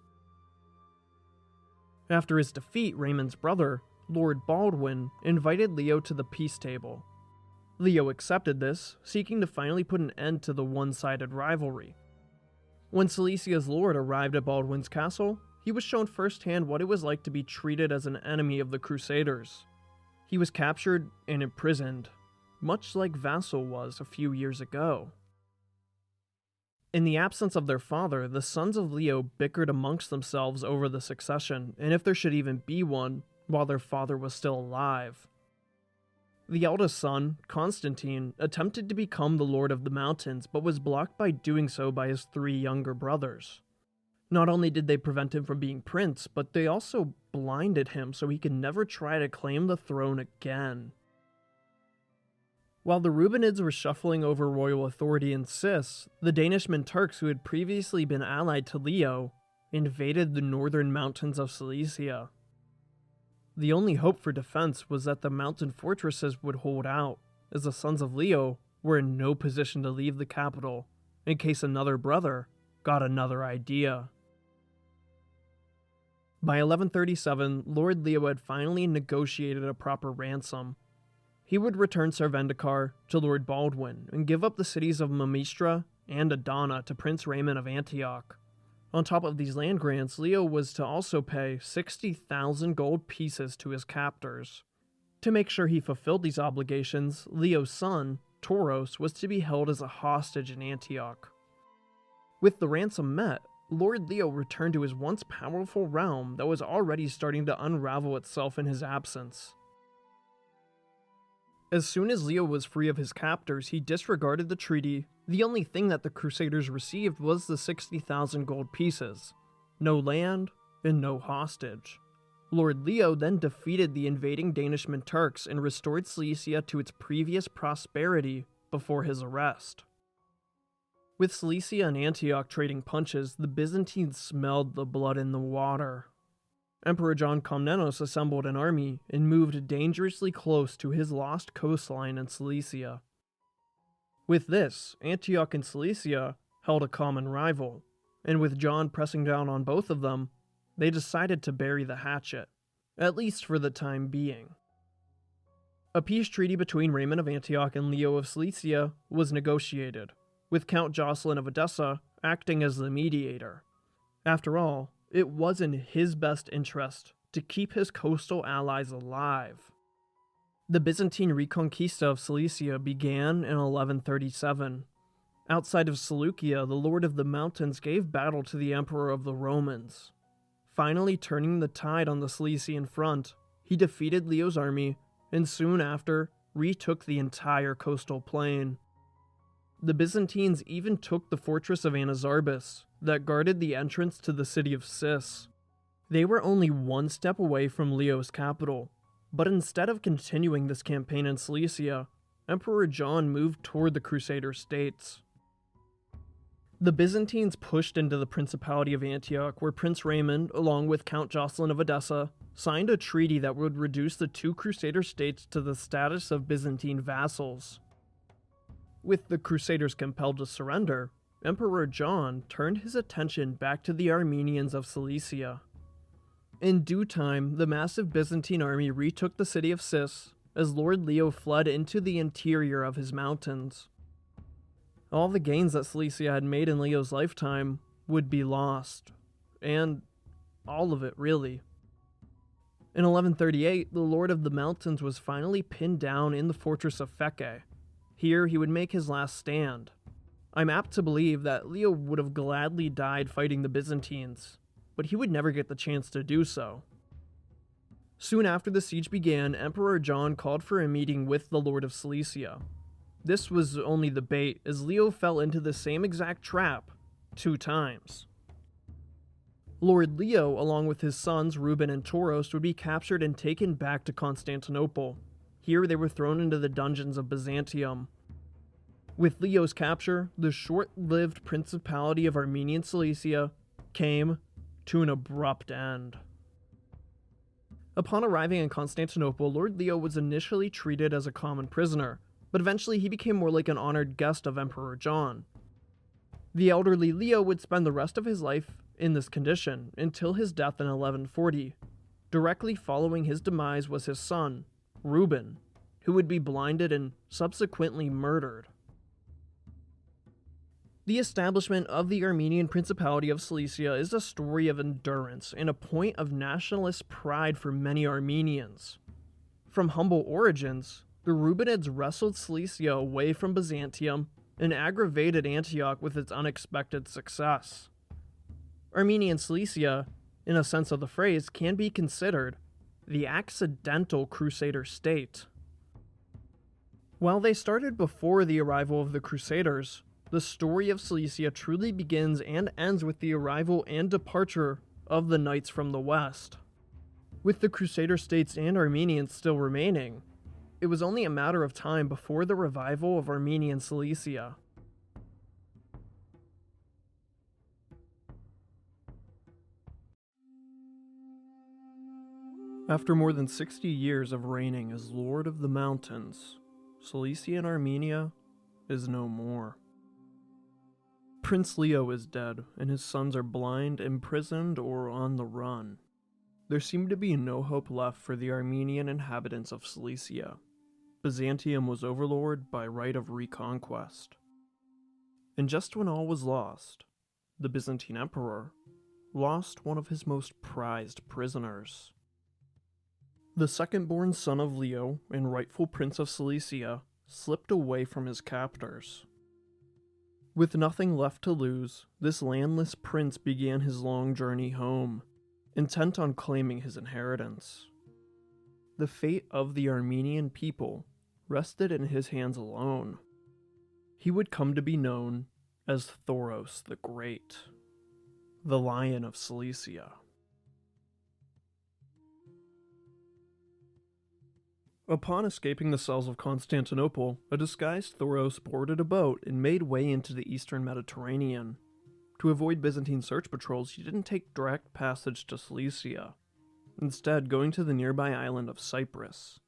After his defeat, Raymond's brother, Lord Baldwin, invited Leo to the peace table. Leo accepted this, seeking to finally put an end to the one-sided rivalry. When Cilicia's lord arrived at Baldwin's castle, he was shown firsthand what it was like to be treated as an enemy of the Crusaders. He was captured and imprisoned, much like Vassal was a few years ago. In the absence of their father, the sons of Leo bickered amongst themselves over the succession, and if there should even be one, while their father was still alive. The eldest son, Constantine, attempted to become the Lord of the Mountains, but was blocked by doing so by his 3 younger brothers. Not only did they prevent him from being prince, but they also blinded him so he could never try to claim the throne again. While the Rubinids were shuffling over royal authority in Cis, the Danishman Turks who had previously been allied to Leo invaded the northern mountains of Cilicia. The only hope for defense was that the mountain fortresses would hold out, as the sons of Leo were in no position to leave the capital in case another brother got another idea. By 1137, Lord Leo had finally negotiated a proper ransom. He would return Sarvendikar to Lord Baldwin and give up the cities of Mamistra and Adana to Prince Raymond of Antioch. On top of these land grants, Leo was to also pay 60,000 gold pieces to his captors. To make sure he fulfilled these obligations, Leo's son, Tauros, was to be held as a hostage in Antioch. With the ransom met, Lord Leo returned to his once powerful realm that was already starting to unravel itself in his absence. As soon as Leo was free of his captors, he disregarded the treaty. The only thing that the Crusaders received was the 60,000 gold pieces. No land, and no hostage. Lord Leo then defeated the invading Danishman Turks and restored Cilicia to its previous prosperity before his arrest. With Cilicia and Antioch trading punches, the Byzantines smelled the blood in the water. Emperor John Komnenos assembled an army and moved dangerously close to his lost coastline in Cilicia. With this, Antioch and Cilicia held a common rival, and with John pressing down on both of them, they decided to bury the hatchet, at least for the time being. A peace treaty between Raymond of Antioch and Leo of Cilicia was negotiated, with Count Jocelyn of Edessa acting as the mediator. After all, it was in his best interest to keep his coastal allies alive. The Byzantine reconquista of Cilicia began in 1137. Outside of Seleucia, the Lord of the Mountains gave battle to the Emperor of the Romans. Finally turning the tide on the Cilician front, he defeated Leo's army and soon after retook the entire coastal plain. The Byzantines even took the fortress of Anazarbus that guarded the entrance to the city of Cis. They were only one step away from Leo's capital, but instead of continuing this campaign in Cilicia, Emperor John moved toward the Crusader states. The Byzantines pushed into the Principality of Antioch, where Prince Raymond, along with Count Jocelyn of Edessa, signed a treaty that would reduce the 2 Crusader states to the status of Byzantine vassals. With the Crusaders compelled to surrender, Emperor John turned his attention back to the Armenians of Cilicia. In due time, the massive Byzantine army retook the city of Cis, as Lord Leo fled into the interior of his mountains. All the gains that Cilicia had made in Leo's lifetime would be lost, and all of it, really. In 1138, the Lord of the Mountains was finally pinned down in the fortress of Feke. Here, he would make his last stand. I'm apt to believe that Leo would have gladly died fighting the Byzantines, but he would never get the chance to do so. Soon after the siege began, Emperor John called for a meeting with the Lord of Cilicia. This was only the bait, as Leo fell into the same exact trap 2 times. Lord Leo, along with his sons Reuben and Tauros, would be captured and taken back to Constantinople. Here they were thrown into the dungeons of Byzantium. With Leo's capture, the short-lived Principality of Armenian Cilicia came to an abrupt end. Upon arriving in Constantinople, Lord Leo was initially treated as a common prisoner, but eventually he became more like an honored guest of Emperor John. The elderly Leo would spend the rest of his life in this condition until his death in 1140. Directly following his demise was his son, Reuben, who would be blinded and subsequently murdered. The establishment of the Armenian Principality of Cilicia is a story of endurance and a point of nationalist pride for many Armenians. From humble origins, the Reubenids wrestled Cilicia away from Byzantium and aggravated Antioch with its unexpected success. Armenian Cilicia, in a sense of the phrase, can be considered the accidental Crusader state. While they started before the arrival of the Crusaders, the story of Cilicia truly begins and ends with the arrival and departure of the Knights from the West. With the Crusader states and Armenians still remaining, it was only a matter of time before the revival of Armenian Cilicia. After more than 60 years of reigning as Lord of the Mountains, Cilician Armenia is no more. Prince Leo is dead, and his sons are blind, imprisoned, or on the run. There seemed to be no hope left for the Armenian inhabitants of Cilicia. Byzantium was overlord by right of reconquest. And just when all was lost, the Byzantine emperor lost one of his most prized prisoners. The second-born son of Leo and rightful prince of Cilicia slipped away from his captors. With nothing left to lose, this landless prince began his long journey home, intent on claiming his inheritance. The fate of the Armenian people rested in his hands alone. He would come to be known as Thoros the Great, the Lion of Cilicia. Upon escaping the cells of Constantinople, a disguised Thoros boarded a boat and made way into the eastern Mediterranean. To avoid Byzantine search patrols, he didn't take direct passage to Cilicia, instead going to the nearby island of Cyprus.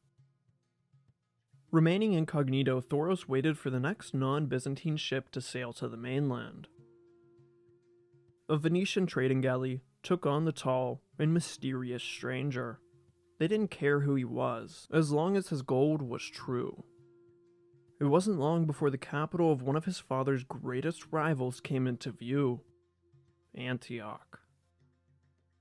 Remaining incognito, Thoros waited for the next non-Byzantine ship to sail to the mainland. A Venetian trading galley took on the tall and mysterious stranger. They didn't care who he was, as long as his gold was true. It wasn't long before the capital of one of his father's greatest rivals came into view, Antioch.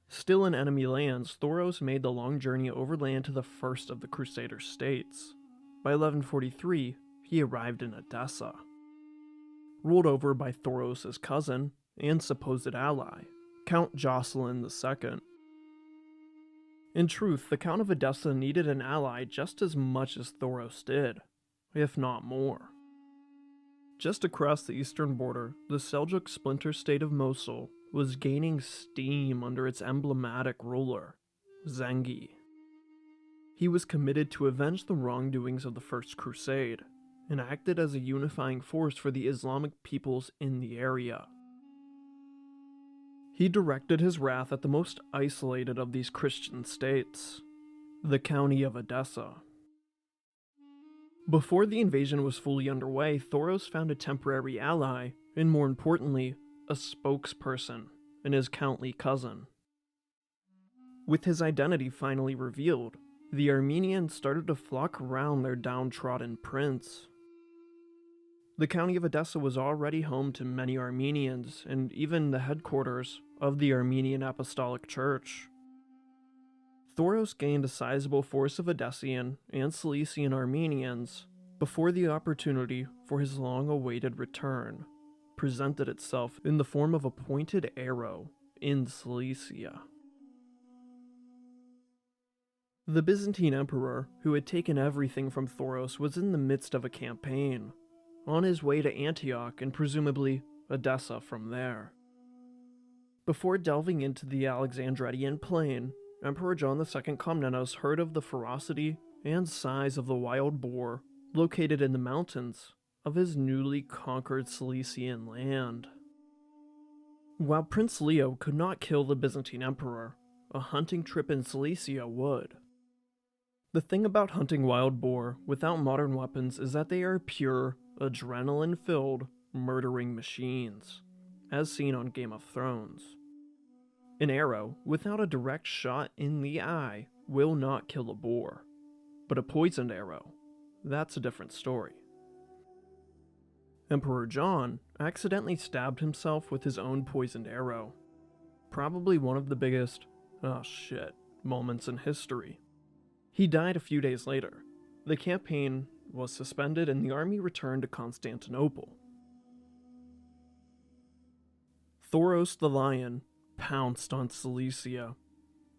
Still in enemy lands, Thoros made the long journey overland to the first of the Crusader states. By 1143, he arrived in Edessa. Ruled over by Thoros' cousin and supposed ally, Count Jocelyn II. In truth, the Count of Edessa needed an ally just as much as Thoros did, if not more. Just across the eastern border, the Seljuk splinter state of Mosul was gaining steam under its emblematic ruler, Zengi. He was committed to avenge the wrongdoings of the First Crusade, and acted as a unifying force for the Islamic peoples in the area. He directed his wrath at the most isolated of these Christian states, the county of Edessa. Before the invasion was fully underway, Thoros found a temporary ally, and more importantly, a spokesperson in his countly cousin. With his identity finally revealed, the Armenians started to flock around their downtrodden prince. The county of Edessa was already home to many Armenians, and even the headquarters of the Armenian Apostolic Church. Thoros gained a sizable force of Edessian and Cilician Armenians before the opportunity for his long-awaited return presented itself in the form of a pointed arrow in Cilicia. The Byzantine emperor, who had taken everything from Thoros, was in the midst of a campaign, on his way to Antioch and presumably Edessa from there. Before delving into the Alexandrian plain, Emperor John II Komnenos heard of the ferocity and size of the wild boar located in the mountains of his newly conquered Cilician land. While Prince Leo could not kill the Byzantine emperor, a hunting trip in Cilicia would. The thing about hunting wild boar without modern weapons is that they are pure, adrenaline-filled, murdering machines, as seen on Game of Thrones. An arrow, without a direct shot in the eye, will not kill a boar, but a poisoned arrow, that's a different story. Emperor John accidentally stabbed himself with his own poisoned arrow, probably one of the biggest, oh shit, moments in history. He died a few days later. The campaign was suspended and the army returned to Constantinople. Thoros the Lion pounced on Cilicia.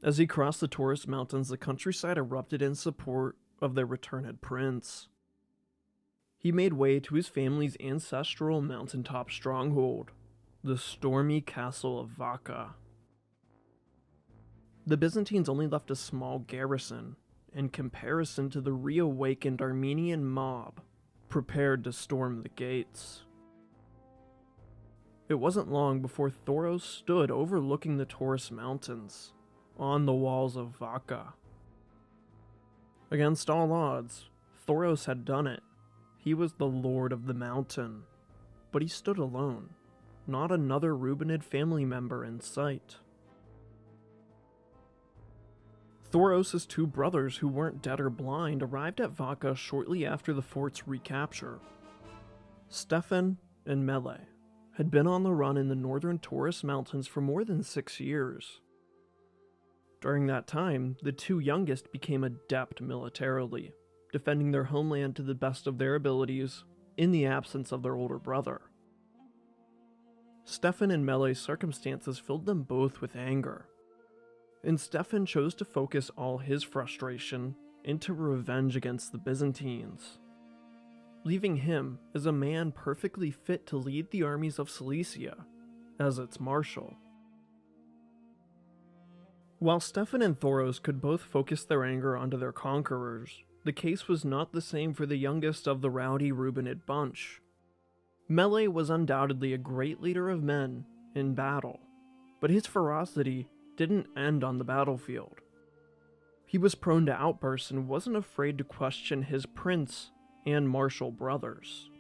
As he crossed the Taurus Mountains, the countryside erupted in support of their returned prince. He made way to his family's ancestral mountaintop stronghold, the stormy castle of Vaca. The Byzantines only left a small garrison, in comparison to the reawakened Armenian mob, prepared to storm the gates. It wasn't long before Thoros stood overlooking the Taurus Mountains, on the walls of Vaca. Against all odds, Thoros had done it. He was the lord of the mountain, but he stood alone, not another Rubenid family member in sight. Thoros' two brothers, who weren't dead or blind, arrived at Vaca shortly after the fort's recapture. Stefan and Mele had been on the run in the northern Taurus Mountains for more than 6 years. During that time, the two youngest became adept militarily, defending their homeland to the best of their abilities in the absence of their older brother. Stefan and Mele's circumstances filled them both with anger, and Stefan chose to focus all his frustration into revenge against the Byzantines, leaving him as a man perfectly fit to lead the armies of Cilicia as its marshal. While Stefan and Thoros could both focus their anger onto their conquerors, the case was not the same for the youngest of the rowdy Rubenid bunch. Mele was undoubtedly a great leader of men in battle, but his ferocity didn't end on the battlefield. He was prone to outbursts and wasn't afraid to question his prince and marshal brothers.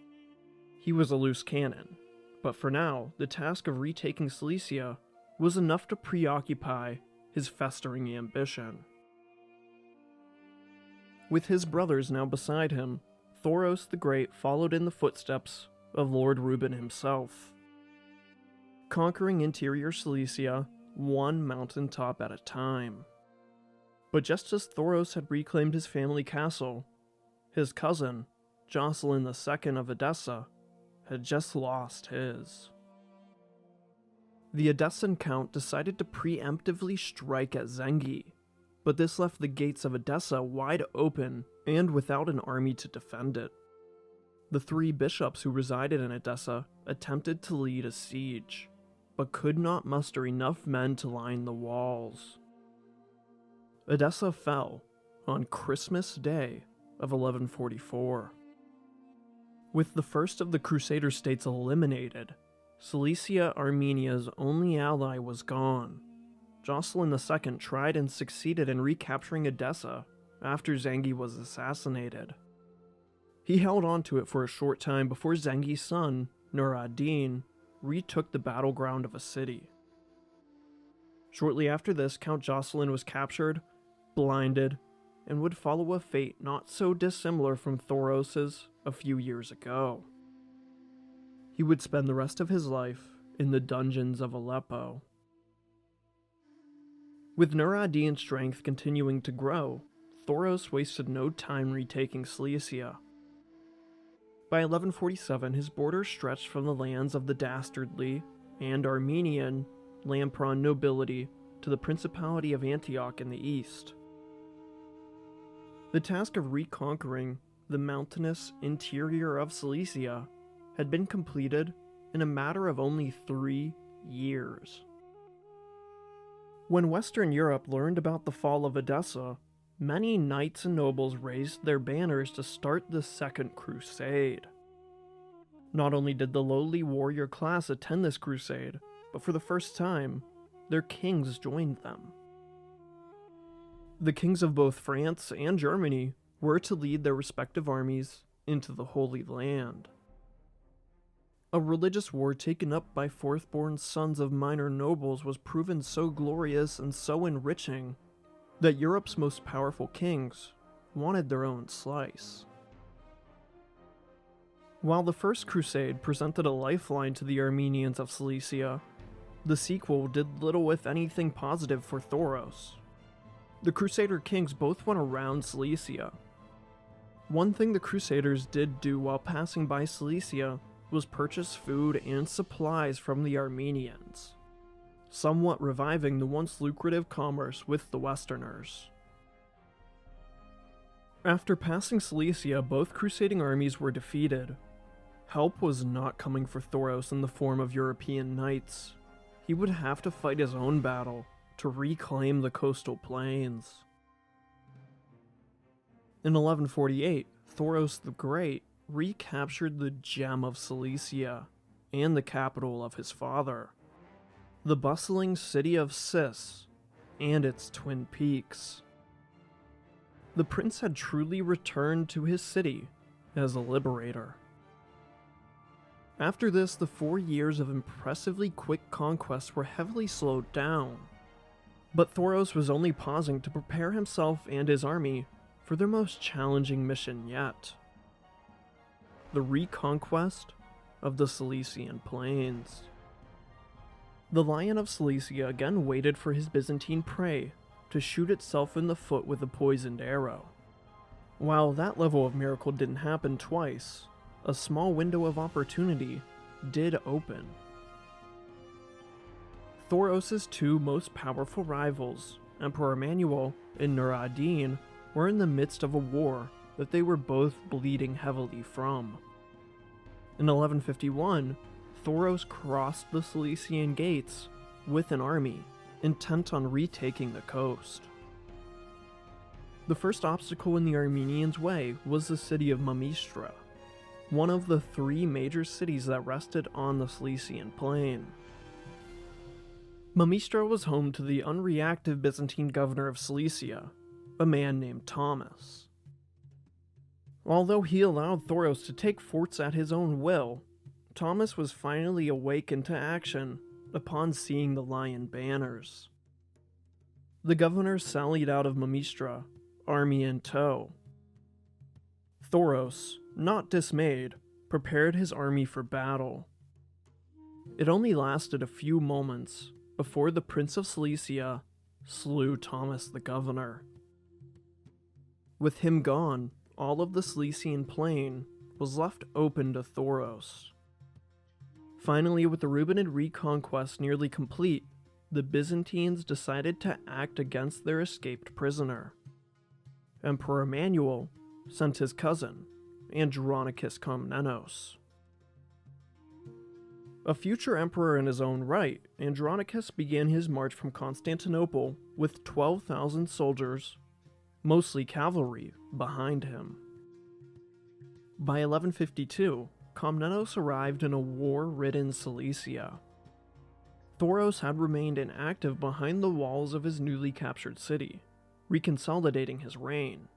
He was a loose cannon, but for now, the task of retaking Cilicia was enough to preoccupy his festering ambition. With his brothers now beside him, Thoros the Great followed in the footsteps of Lord Ruben himself, conquering interior Cilicia one mountaintop at a time. But just as Thoros had reclaimed his family castle, his cousin, Jocelyn II of Edessa, had just lost his. The Edessan count decided to preemptively strike at Zengi, but this left the gates of Edessa wide open and without an army to defend it. The three bishops who resided in Edessa attempted to lead a siege, but could not muster enough men to line the walls. Edessa fell on Christmas Day of 1144. With the first of the Crusader states eliminated, Cilician Armenia's only ally was gone. Jocelyn II tried and succeeded in recapturing Edessa after Zengi was assassinated. He held on to it for a short time before Zengi's son, Nur ad-Din, retook the battleground of a city. Shortly after this, Count Jocelyn was captured, blinded, and would follow a fate not so dissimilar from Thoros's a few years ago. He would spend the rest of his life in the dungeons of Aleppo. With Nur ad-Din's strength continuing to grow, Thoros wasted no time retaking Cilicia. By 1147, his borders stretched from the lands of the dastardly and Armenian Lampron nobility to the Principality of Antioch in the east. The task of reconquering the mountainous interior of Cilicia had been completed in a matter of only 3 years. When Western Europe learned about the fall of Edessa, many knights and nobles raised their banners to start the Second Crusade. Not only did the lowly warrior class attend this crusade, but for the first time, their kings joined them. The kings of both France and Germany were to lead their respective armies into the Holy Land. A religious war taken up by fourth-born sons of minor nobles was proven so glorious and so enriching that Europe's most powerful kings wanted their own slice. While the First Crusade presented a lifeline to the Armenians of Cilicia, the sequel did little if anything positive for Thoros. The Crusader kings both went around Cilicia. One thing the Crusaders did do while passing by Cilicia was purchase food and supplies from the Armenians, somewhat reviving the once lucrative commerce with the Westerners. After passing Cilicia, both crusading armies were defeated. Help was not coming for Thoros in the form of European knights. He would have to fight his own battle to reclaim the coastal plains. In 1148, Thoros the Great recaptured the gem of Cilicia and the capital of his father, the bustling city of Sis and its twin peaks. The prince had truly returned to his city as a liberator. After this, the 4 years of impressively quick conquests were heavily slowed down, but Thoros was only pausing to prepare himself and his army for their most challenging mission yet: the reconquest of the Cilician plains. The Lion of Cilicia again waited for his Byzantine prey to shoot itself in the foot with a poisoned arrow. While that level of miracle didn't happen twice, a small window of opportunity did open. Thoros' 2 most powerful rivals, Emperor Emmanuel and Nur ad-Din, were in the midst of a war that they were both bleeding heavily from. In 1151, Thoros crossed the Cilician gates with an army, intent on retaking the coast. The first obstacle in the Armenians' way was the city of Mamistra, one of the 3 major cities that rested on the Cilician plain. Mamistra was home to the unreactive Byzantine governor of Cilicia, a man named Thomas. Although he allowed Thoros to take forts at his own will, Thomas was finally awakened to action upon seeing the lion banners. The governor sallied out of Mamistra, army in tow. Thoros, not dismayed, prepared his army for battle. It only lasted a few moments before the Prince of Cilicia slew Thomas the governor. With him gone, all of the Cilician plain was left open to Thoros. Finally, with the Rubenid reconquest nearly complete, the Byzantines decided to act against their escaped prisoner. Emperor Emmanuel sent his cousin, Andronicus Komnenos. A future emperor in his own right, Andronicus began his march from Constantinople with 12,000 soldiers, mostly cavalry, behind him. By 1152, Komnenos arrived in a war-ridden Cilicia. Thoros had remained inactive behind the walls of his newly captured city, reconsolidating his reign.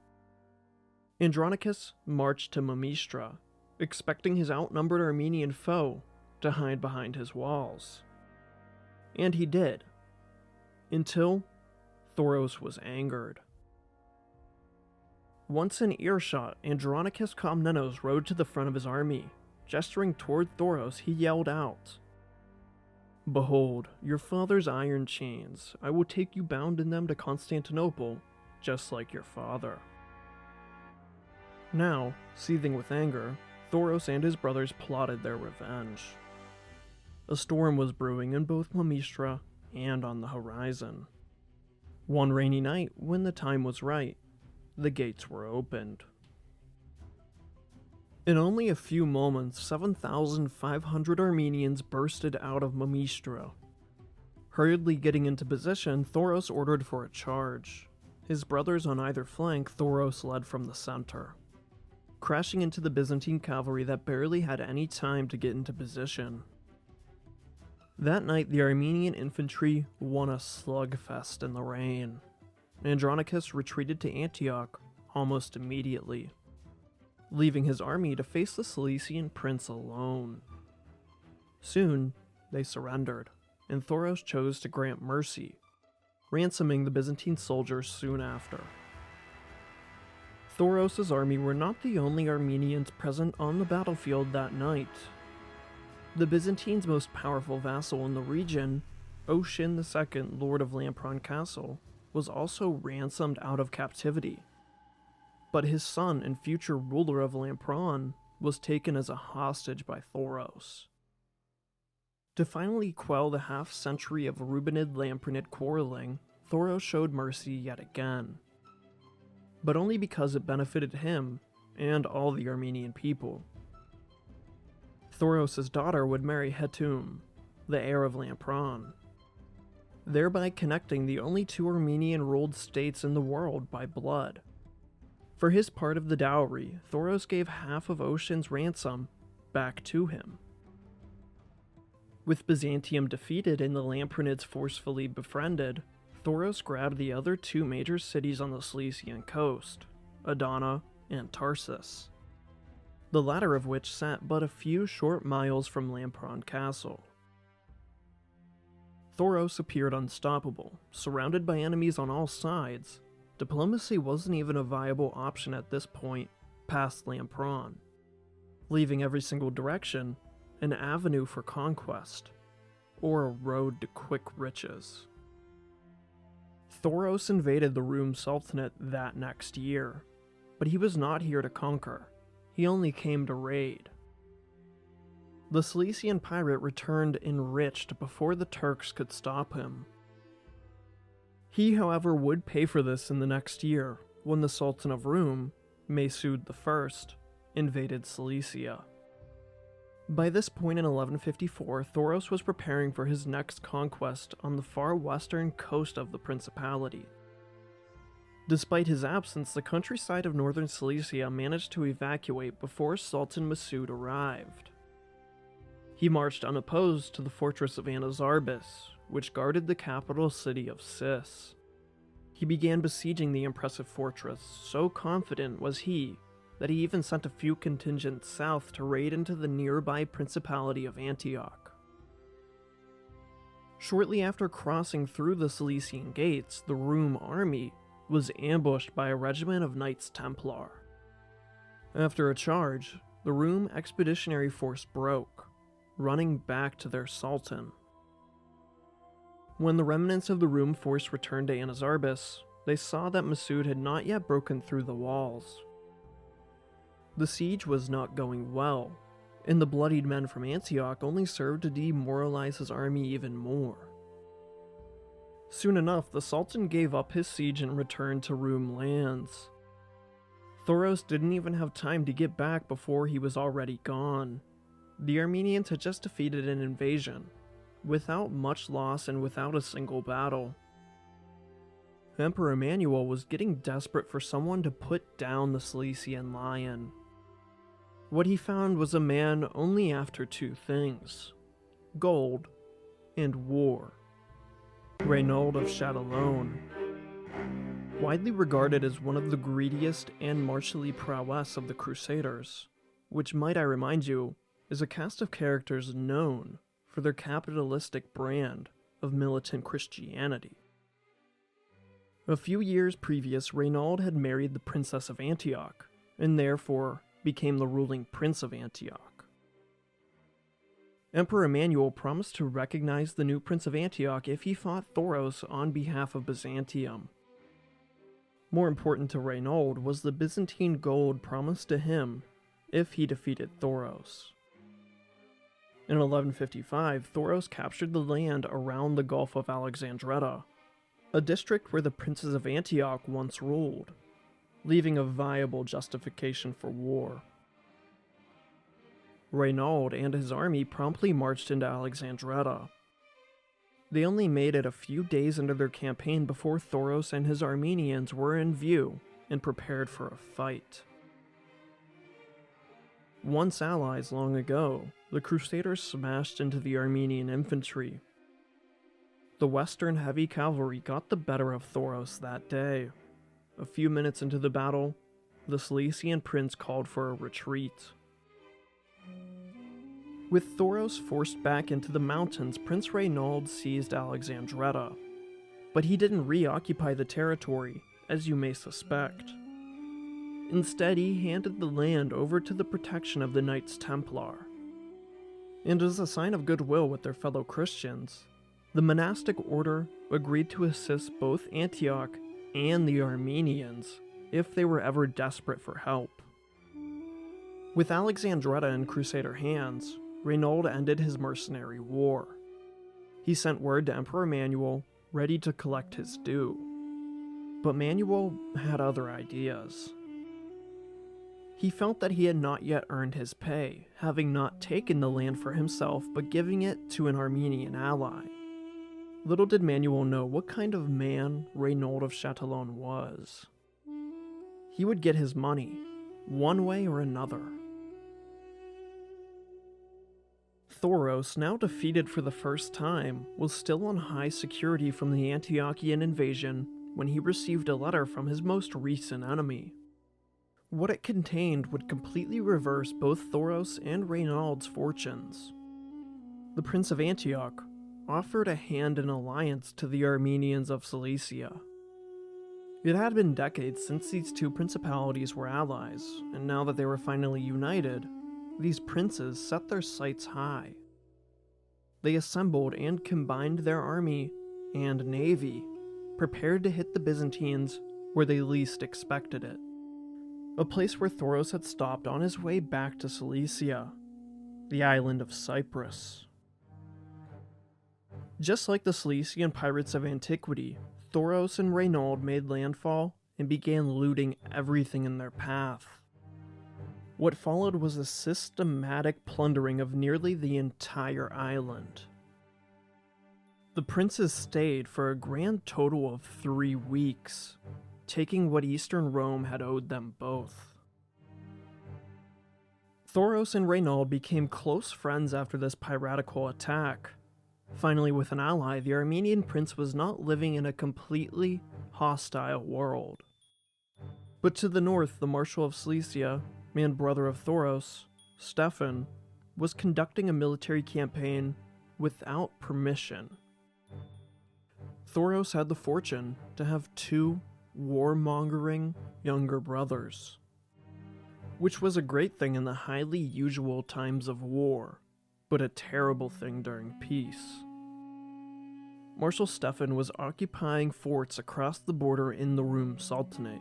Andronicus marched to Mamistra, expecting his outnumbered Armenian foe to hide behind his walls. And he did, until Thoros was angered. Once in earshot, Andronicus Komnenos rode to the front of his army. Gesturing toward Thoros, he yelled out, "Behold, your father's iron chains. I will take you bound in them to Constantinople, just like your father." Now, seething with anger, Thoros and his brothers plotted their revenge. A storm was brewing in both Mamistra and on the horizon. One rainy night, when the time was right, the gates were opened. In only a few moments, 7,500 Armenians bursted out of Mamistra. Hurriedly getting into position, Thoros ordered for a charge. His brothers on either flank, Thoros led from the center, crashing into the Byzantine cavalry that barely had any time to get into position. That night, the Armenian infantry won a slugfest in the rain. Andronicus retreated to Antioch almost immediately, leaving his army to face the Cilician prince alone. Soon, they surrendered, and Thoros chose to grant mercy, ransoming the Byzantine soldiers soon after. Thoros' army were not the only Armenians present on the battlefield that night. The Byzantines' most powerful vassal in the region, Ocean II, Lord of Lampron Castle, was also ransomed out of captivity. But his son and future ruler of Lampron was taken as a hostage by Thoros. To finally quell the half-century of Rubenid-Lampronid quarreling, Thoros showed mercy yet again. But only because it benefited him and all the Armenian people. Thoros' daughter would marry Hetum, the heir of Lampron, thereby connecting the only two Armenian-ruled states in the world by blood. For his part of the dowry, Thoros gave half of Ocean's ransom back to him. With Byzantium defeated and the Lampronids forcefully befriended, Thoros grabbed the other two major cities on the Cilician coast, Adana and Tarsus, the latter of which sat but a few short miles from Lampron Castle. Thoros appeared unstoppable, surrounded by enemies on all sides. Diplomacy wasn't even a viable option at this point, past Lampron, leaving every single direction an avenue for conquest, or a road to quick riches. Thoros invaded the Rum Sultanate that next year, but he was not here to conquer, he only came to raid. The Cilician pirate returned enriched before the Turks could stop him. He, however, would pay for this in the next year, when the Sultan of Rum, Masud I, invaded Cilicia. By this point in 1154, Thoros was preparing for his next conquest on the far western coast of the Principality. Despite his absence, the countryside of northern Cilicia managed to evacuate before Sultan Masud arrived. He marched unopposed to the fortress of Anazarbis, which guarded the capital city of Sis. He began besieging the impressive fortress, so confident was he that he even sent a few contingents south to raid into the nearby Principality of Antioch. Shortly after crossing through the Cilician gates, the Rum army was ambushed by a regiment of Knights Templar. After a charge, the Rum expeditionary force broke, running back to their sultan. When the remnants of the Rum force returned to Anazarbis, they saw that Masud had not yet broken through the walls. The siege was not going well, and the bloodied men from Antioch only served to demoralize his army even more. Soon enough, the Sultan gave up his siege and returned to Rum lands. Thoros didn't even have time to get back before he was already gone. The Armenians had just defeated an invasion, without much loss and without a single battle. Emperor Emmanuel was getting desperate for someone to put down the Cilician lion. What he found was a man only after two things: gold and war. Reynold of Chatillon. Widely regarded as one of the greediest and martially prowess of the Crusaders, which, might I remind you, is a cast of characters known for their capitalistic brand of militant Christianity. A few years previous, Reynold had married the Princess of Antioch, and therefore became the ruling Prince of Antioch. Emperor Emmanuel promised to recognize the new Prince of Antioch if he fought Thoros on behalf of Byzantium. More important to Reynold was the Byzantine gold promised to him if he defeated Thoros. In 1155, Thoros captured the land around the Gulf of Alexandretta, a district where the princes of Antioch once ruled, leaving a viable justification for war. Reynaud and his army promptly marched into Alexandretta. They only made it a few days into their campaign before Thoros and his Armenians were in view and prepared for a fight. Once allies long ago, the Crusaders smashed into the Armenian infantry. The Western heavy cavalry got the better of Thoros that day. A few minutes into the battle, the Cilician prince called for a retreat. With Thoros forced back into the mountains, Prince Reynaud seized Alexandretta. But he didn't reoccupy the territory, as you may suspect. Instead, he handed the land over to the protection of the Knights Templar. And as a sign of goodwill with their fellow Christians, the monastic order agreed to assist both Antioch and the Armenians if they were ever desperate for help. With Alexandretta in Crusader hands, Reynaud ended his mercenary war. He sent word to Emperor Manuel, ready to collect his due. But Manuel had other ideas. He felt that he had not yet earned his pay, having not taken the land for himself but giving it to an Armenian ally. Little did Manuel know what kind of man Reynaud of Chatillon was. He would get his money, one way or another. Thoros, now defeated for the first time, was still on high security from the Antiochian invasion when he received a letter from his most recent enemy. What it contained would completely reverse both Thoros and Reynaud's fortunes. The Prince of Antioch offered a hand in alliance to the Armenians of Cilicia. It had been decades since these two principalities were allies, and now that they were finally united, these princes set their sights high. They assembled and combined their army and navy, prepared to hit the Byzantines where they least expected it. A place where Thoros had stopped on his way back to Cilicia, the island of Cyprus. Just like the Cilician pirates of antiquity, Thoros and Reynaud made landfall and began looting everything in their path. What followed was a systematic plundering of nearly the entire island. The princes stayed for a grand total of 3 weeks, taking what Eastern Rome had owed them both. Thoros and Reynaud became close friends after this piratical attack. Finally, with an ally, the Armenian prince was not living in a completely hostile world. But to the north, the Marshal of Cilicia, and brother of Thoros, Stefan, was conducting a military campaign without permission. Thoros had the fortune to have 2 warmongering younger brothers, which was a great thing in the highly usual times of war, but a terrible thing during peace. Marshal Stefan was occupying forts across the border in the Rum Sultanate.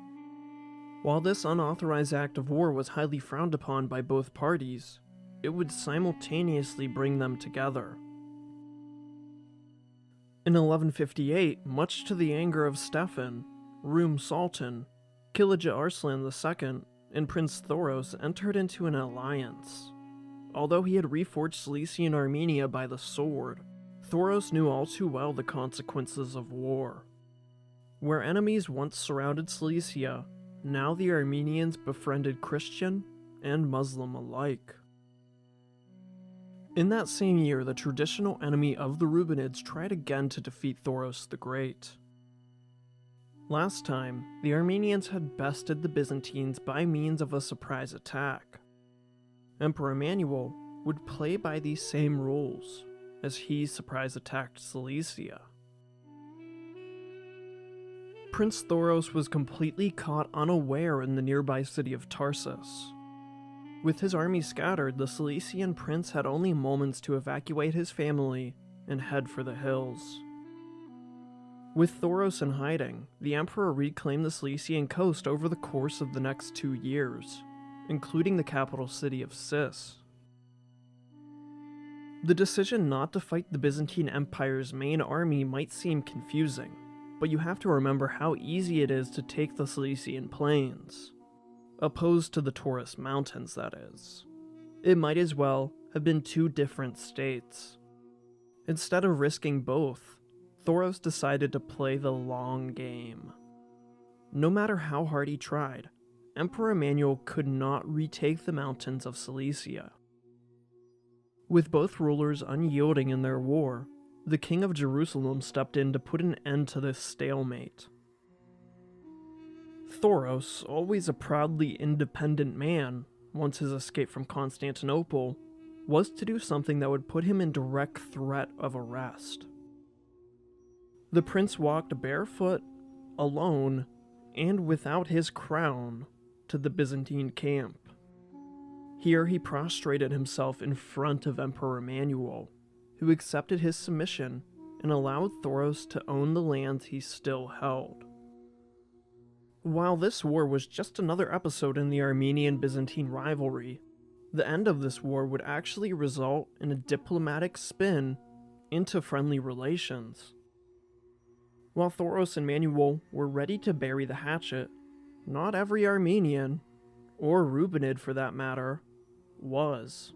While this unauthorized act of war was highly frowned upon by both parties, it would simultaneously bring them together. In 1158, much to the anger of Stefan, Rum Sultan, Kilija Arslan II, and Prince Thoros entered into an alliance. Although he had reforged Cilician Armenia by the sword, Thoros knew all too well the consequences of war. Where enemies once surrounded Cilicia, now the Armenians befriended Christian and Muslim alike. In that same year, the traditional enemy of the Rubinids tried again to defeat Thoros the Great. Last time, the Armenians had bested the Byzantines by means of a surprise attack. Emperor Manuel would play by these same rules, as he surprise attacked Cilicia. Prince Thoros was completely caught unaware in the nearby city of Tarsus. With his army scattered, the Cilician prince had only moments to evacuate his family and head for the hills. With Thoros in hiding, the emperor reclaimed the Cilician coast over the course of the next 2 years, including the capital city of Sis. The decision not to fight the Byzantine Empire's main army might seem confusing, but you have to remember how easy it is to take the Cilician plains, opposed to the Taurus mountains, that is. It might as well have been two different states. Instead of risking both, Thoros decided to play the long game. No matter how hard he tried, Emperor Emmanuel could not retake the mountains of Cilicia. With both rulers unyielding in their war, the King of Jerusalem stepped in to put an end to this stalemate. Thoros, always a proudly independent man, once his escape from Constantinople, was to do something that would put him in direct threat of arrest. The prince walked barefoot, alone, and without his crown, to the Byzantine camp. Here he prostrated himself in front of Emperor Emmanuel, who accepted his submission and allowed Thoros to own the lands he still held. While this war was just another episode in the Armenian-Byzantine rivalry, the end of this war would actually result in a diplomatic spin into friendly relations. While Thoros and Emmanuel were ready to bury the hatchet, not every Armenian, or Rubenid for that matter, was.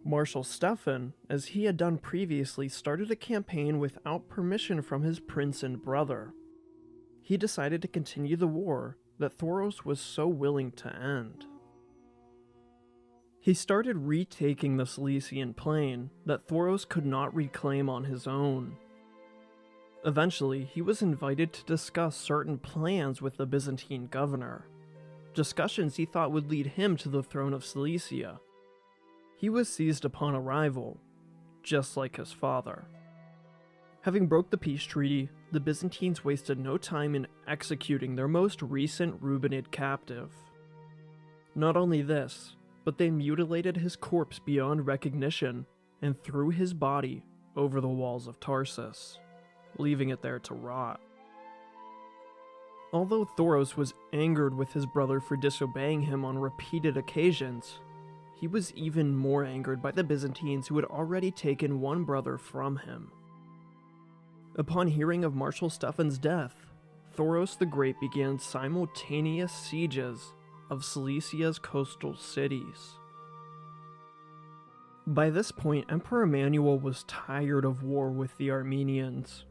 Marshal Stefan, as he had done previously, started a campaign without permission from his prince and brother. He decided to continue the war that Thoros was so willing to end. He started retaking the Cilician plain that Thoros could not reclaim on his own. Eventually, he was invited to discuss certain plans with the Byzantine governor, discussions he thought would lead him to the throne of Cilicia. He was seized upon arrival, just like his father. Having broke the peace treaty, the Byzantines wasted no time in executing their most recent Rubenid captive. Not only this, but they mutilated his corpse beyond recognition and threw his body over the walls of Tarsus, leaving it there to rot. Although Thoros was angered with his brother for disobeying him on repeated occasions, he was even more angered by the Byzantines who had already taken one brother from him. Upon hearing of Marshal Stefan's death, Thoros the Great began simultaneous sieges of Cilicia's coastal cities. By this point, Emperor Emmanuel was tired of war with the Armenians.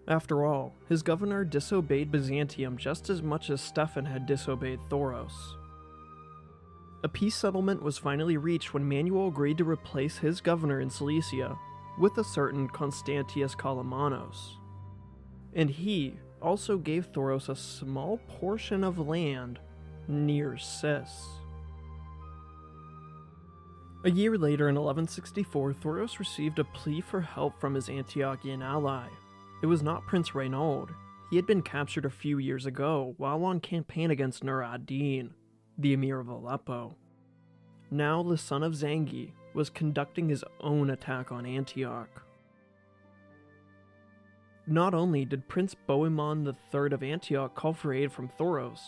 After all, his governor disobeyed Byzantium just as much as Stefan had disobeyed Thoros. A peace settlement was finally reached when Emmanuel agreed to replace his governor in Cilicia with a certain Constantius Kalamanos. And he also gave Thoros a small portion of land near Sis. A year later in 1164, Thoros received a plea for help from his Antiochian ally. It was not Prince Reynaud. He had been captured a few years ago while on campaign against Nur ad-Din, the Emir of Aleppo. Now the son of Zangi was conducting his own attack on Antioch. Not only did Prince Bohemond III of Antioch call for aid from Thoros,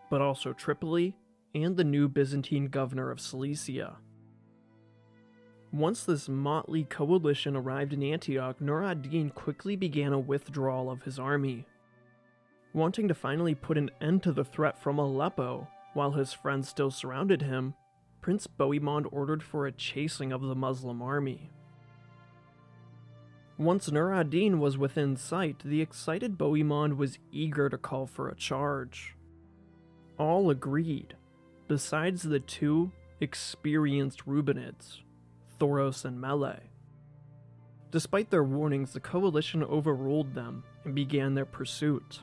but also Tripoli and the new Byzantine governor of Cilicia. Once this motley coalition arrived in Antioch, Nur ad-Din quickly began a withdrawal of his army. Wanting to finally put an end to the threat from Aleppo, while his friends still surrounded him, Prince Bohemond ordered for a chasing of the Muslim army. Once Nur ad-Din was within sight, the excited Bohemond was eager to call for a charge. All agreed, besides the two experienced Rubenids, Thoros and Mele. Despite their warnings, the coalition overruled them and began their pursuit.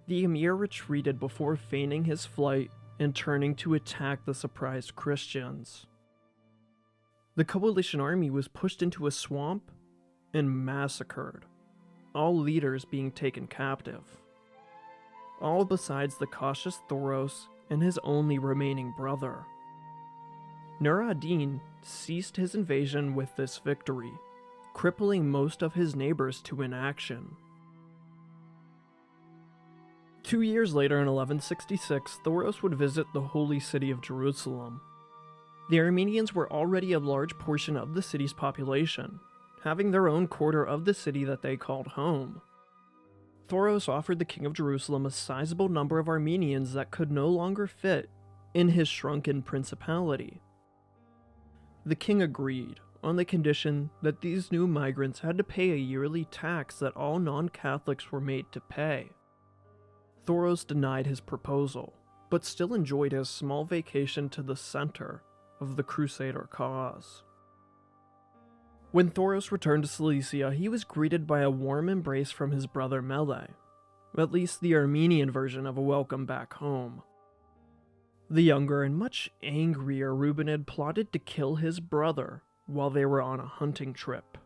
The emir retreated before feigning his flight and turning to attack the surprised Christians. The coalition army was pushed into a swamp and massacred, all leaders being taken captive. All besides the cautious Thoros and his only remaining brother. Nur ad-Din ceased his invasion with this victory, crippling most of his neighbors to inaction. 2 years later in 1166, Thoros would visit the holy city of Jerusalem. The Armenians were already a large portion of the city's population, having their own quarter of the city that they called home. Thoros offered the king of Jerusalem a sizable number of Armenians that could no longer fit in his shrunken principality. The king agreed, on the condition that these new migrants had to pay a yearly tax that all non-Catholics were made to pay. Thoros denied his proposal, but still enjoyed his small vacation to the center of the Crusader cause. When Thoros returned to Cilicia, he was greeted by a warm embrace from his brother Mele, at least the Armenian version of a welcome back home. The younger and much angrier Rubinid plotted to kill his brother while they were on a hunting trip.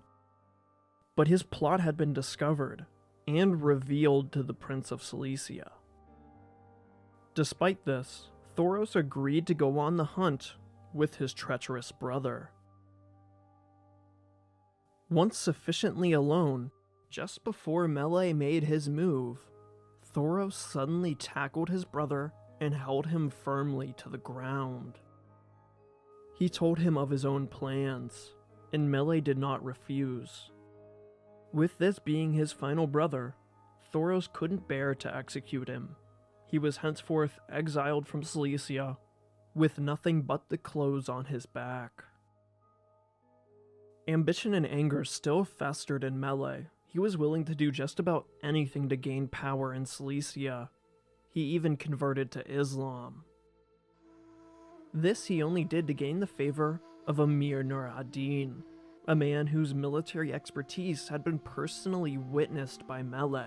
But his plot had been discovered and revealed to the Prince of Cilicia. Despite this, Thoros agreed to go on the hunt with his treacherous brother. Once sufficiently alone, just before Mele made his move, Thoros suddenly tackled his brother and held him firmly to the ground. He told him of his own plans, and Mele did not refuse. With this being his final brother, Thoros couldn't bear to execute him. He was henceforth exiled from Cilicia, with nothing but the clothes on his back. Ambition and anger still festered in Mele. He was willing to do just about anything to gain power in Cilicia. He even converted to Islam. This he only did to gain the favor of Amir Nur ad-Din, a man whose military expertise had been personally witnessed by Mele.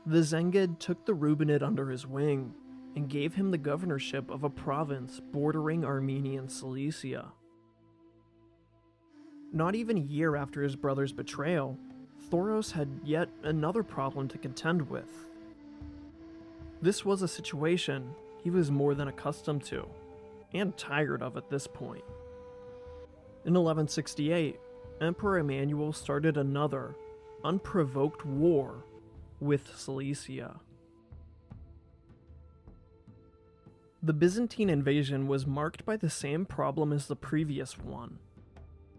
The Zengid took the Rubinid under his wing and gave him the governorship of a province bordering Armenian Cilicia. Not even a year after his brother's betrayal, Thoros had yet another problem to contend with. This was a situation he was more than accustomed to, and tired of at this point. In 1168, Emperor Emmanuel started another, unprovoked war with Cilicia. The Byzantine invasion was marked by the same problem as the previous one.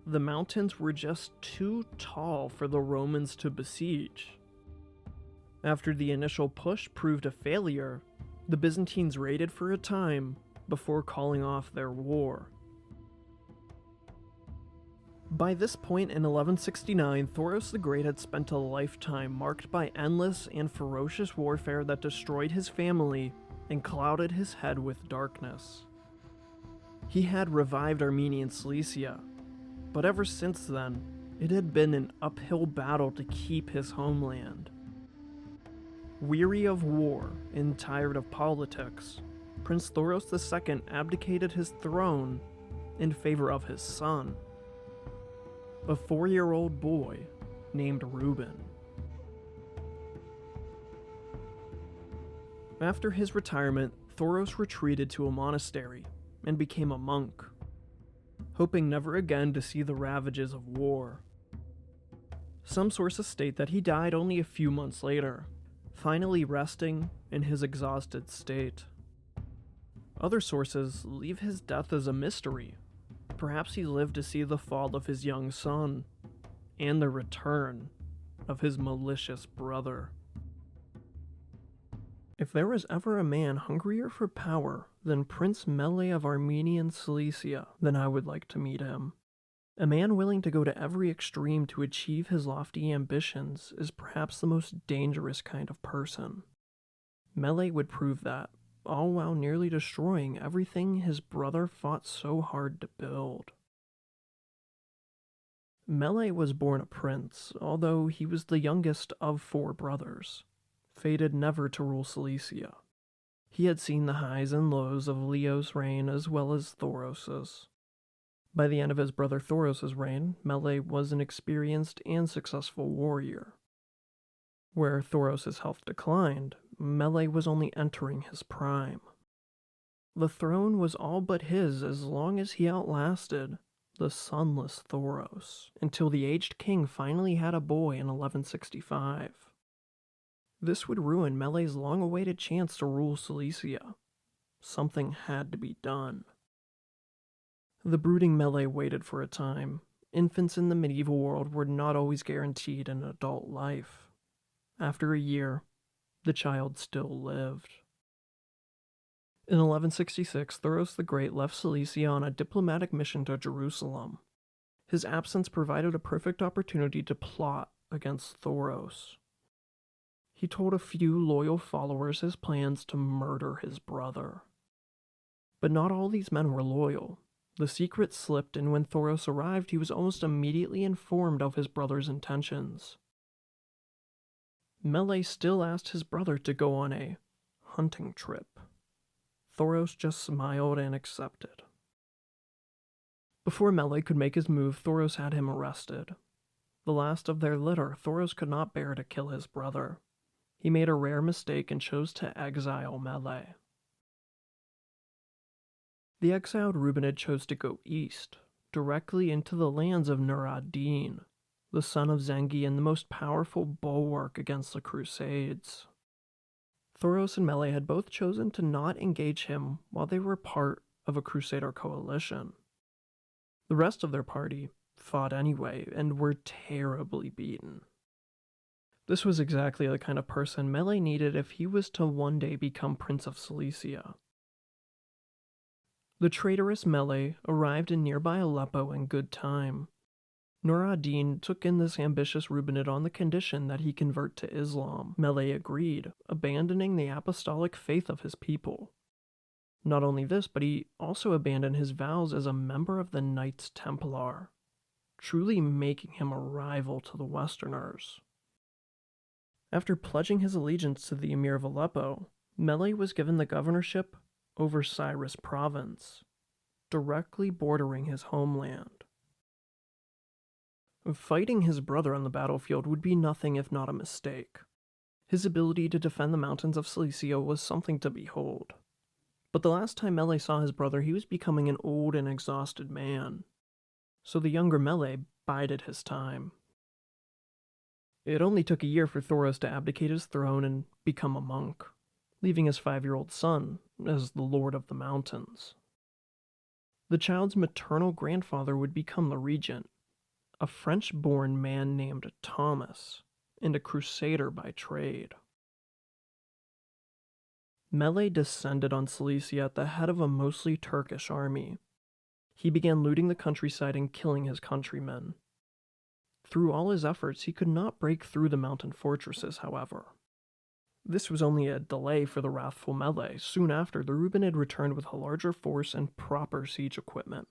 The mountains were just too tall for the Romans to besiege. After the initial push proved a failure, the Byzantines raided for a time before calling off their war. By this point in 1169, Thoros the Great had spent a lifetime marked by endless and ferocious warfare that destroyed his family and clouded his head with darkness. He had revived Armenian Cilicia, but ever since then, it had been an uphill battle to keep his homeland. Weary of war and tired of politics, Prince Thoros II abdicated his throne in favor of his son, a 4-year-old boy named Reuben. After his retirement, Thoros retreated to a monastery and became a monk, hoping never again to see the ravages of war. Some sources state that he died only a few months later, finally resting in his exhausted state. Other sources leave his death as a mystery. Perhaps he lived to see the fall of his young son, and the return of his malicious brother. If there was ever a man hungrier for power than Prince Mele of Armenian Cilicia, then I would like to meet him. A man willing to go to every extreme to achieve his lofty ambitions is perhaps the most dangerous kind of person. Mele would prove that, all while nearly destroying everything his brother fought so hard to build. Mele was born a prince, although he was the youngest of 4 brothers, fated never to rule Cilicia. He had seen the highs and lows of Leo's reign as well as Thoros's. By the end of his brother Thoros's reign, Mele was an experienced and successful warrior. Where Thoros's health declined, Mele was only entering his prime. The throne was all but his as long as he outlasted the sonless Thoros, until the aged king finally had a boy in 1165. This would ruin Mele's long-awaited chance to rule Cilicia. Something had to be done. The brooding Mele waited for a time, infants in the medieval world were not always guaranteed an adult life. After a year, the child still lived. In 1166, Thoros the Great left Cilicia on a diplomatic mission to Jerusalem. His absence provided a perfect opportunity to plot against Thoros. He told a few loyal followers his plans to murder his brother. But not all these men were loyal. The secret slipped, and when Thoros arrived, he was almost immediately informed of his brother's intentions. Mele still asked his brother to go on a hunting trip. Thoros just smiled and accepted. Before Mele could make his move, Thoros had him arrested. The last of their litter, Thoros could not bear to kill his brother. He made a rare mistake and chose to exile Mele. The exiled Rubenid chose to go east, directly into the lands of Nur ad-Din, the son of Zengi and the most powerful bulwark against the Crusades. Thoros and Mele had both chosen to not engage him while they were part of a Crusader coalition. The rest of their party fought anyway and were terribly beaten. This was exactly the kind of person Mele needed if he was to one day become Prince of Cilicia. The traitorous Mele arrived in nearby Aleppo in good time. Nur ad-Din took in this ambitious Rubenid on the condition that he convert to Islam. Mele agreed, abandoning the apostolic faith of his people. Not only this, but he also abandoned his vows as a member of the Knights Templar, truly making him a rival to the Westerners. After pledging his allegiance to the Emir of Aleppo, Mele was given the governorship over Cyrus province, directly bordering his homeland. Fighting his brother on the battlefield would be nothing if not a mistake. His ability to defend the mountains of Cilicia was something to behold. But the last time Mele saw his brother, he was becoming an old and exhausted man. So the younger Mele bided his time. It only took a year for Thoros to abdicate his throne and become a monk, leaving his 5-year-old son as the Lord of the Mountains. The child's maternal grandfather would become the regent, a French-born man named Thomas, and a crusader by trade. Mele descended on Cilicia at the head of a mostly Turkish army. He began looting the countryside and killing his countrymen. Through all his efforts, he could not break through the mountain fortresses, however. This was only a delay for the wrathful Mele. Soon after, the Rubenid returned with a larger force and proper siege equipment.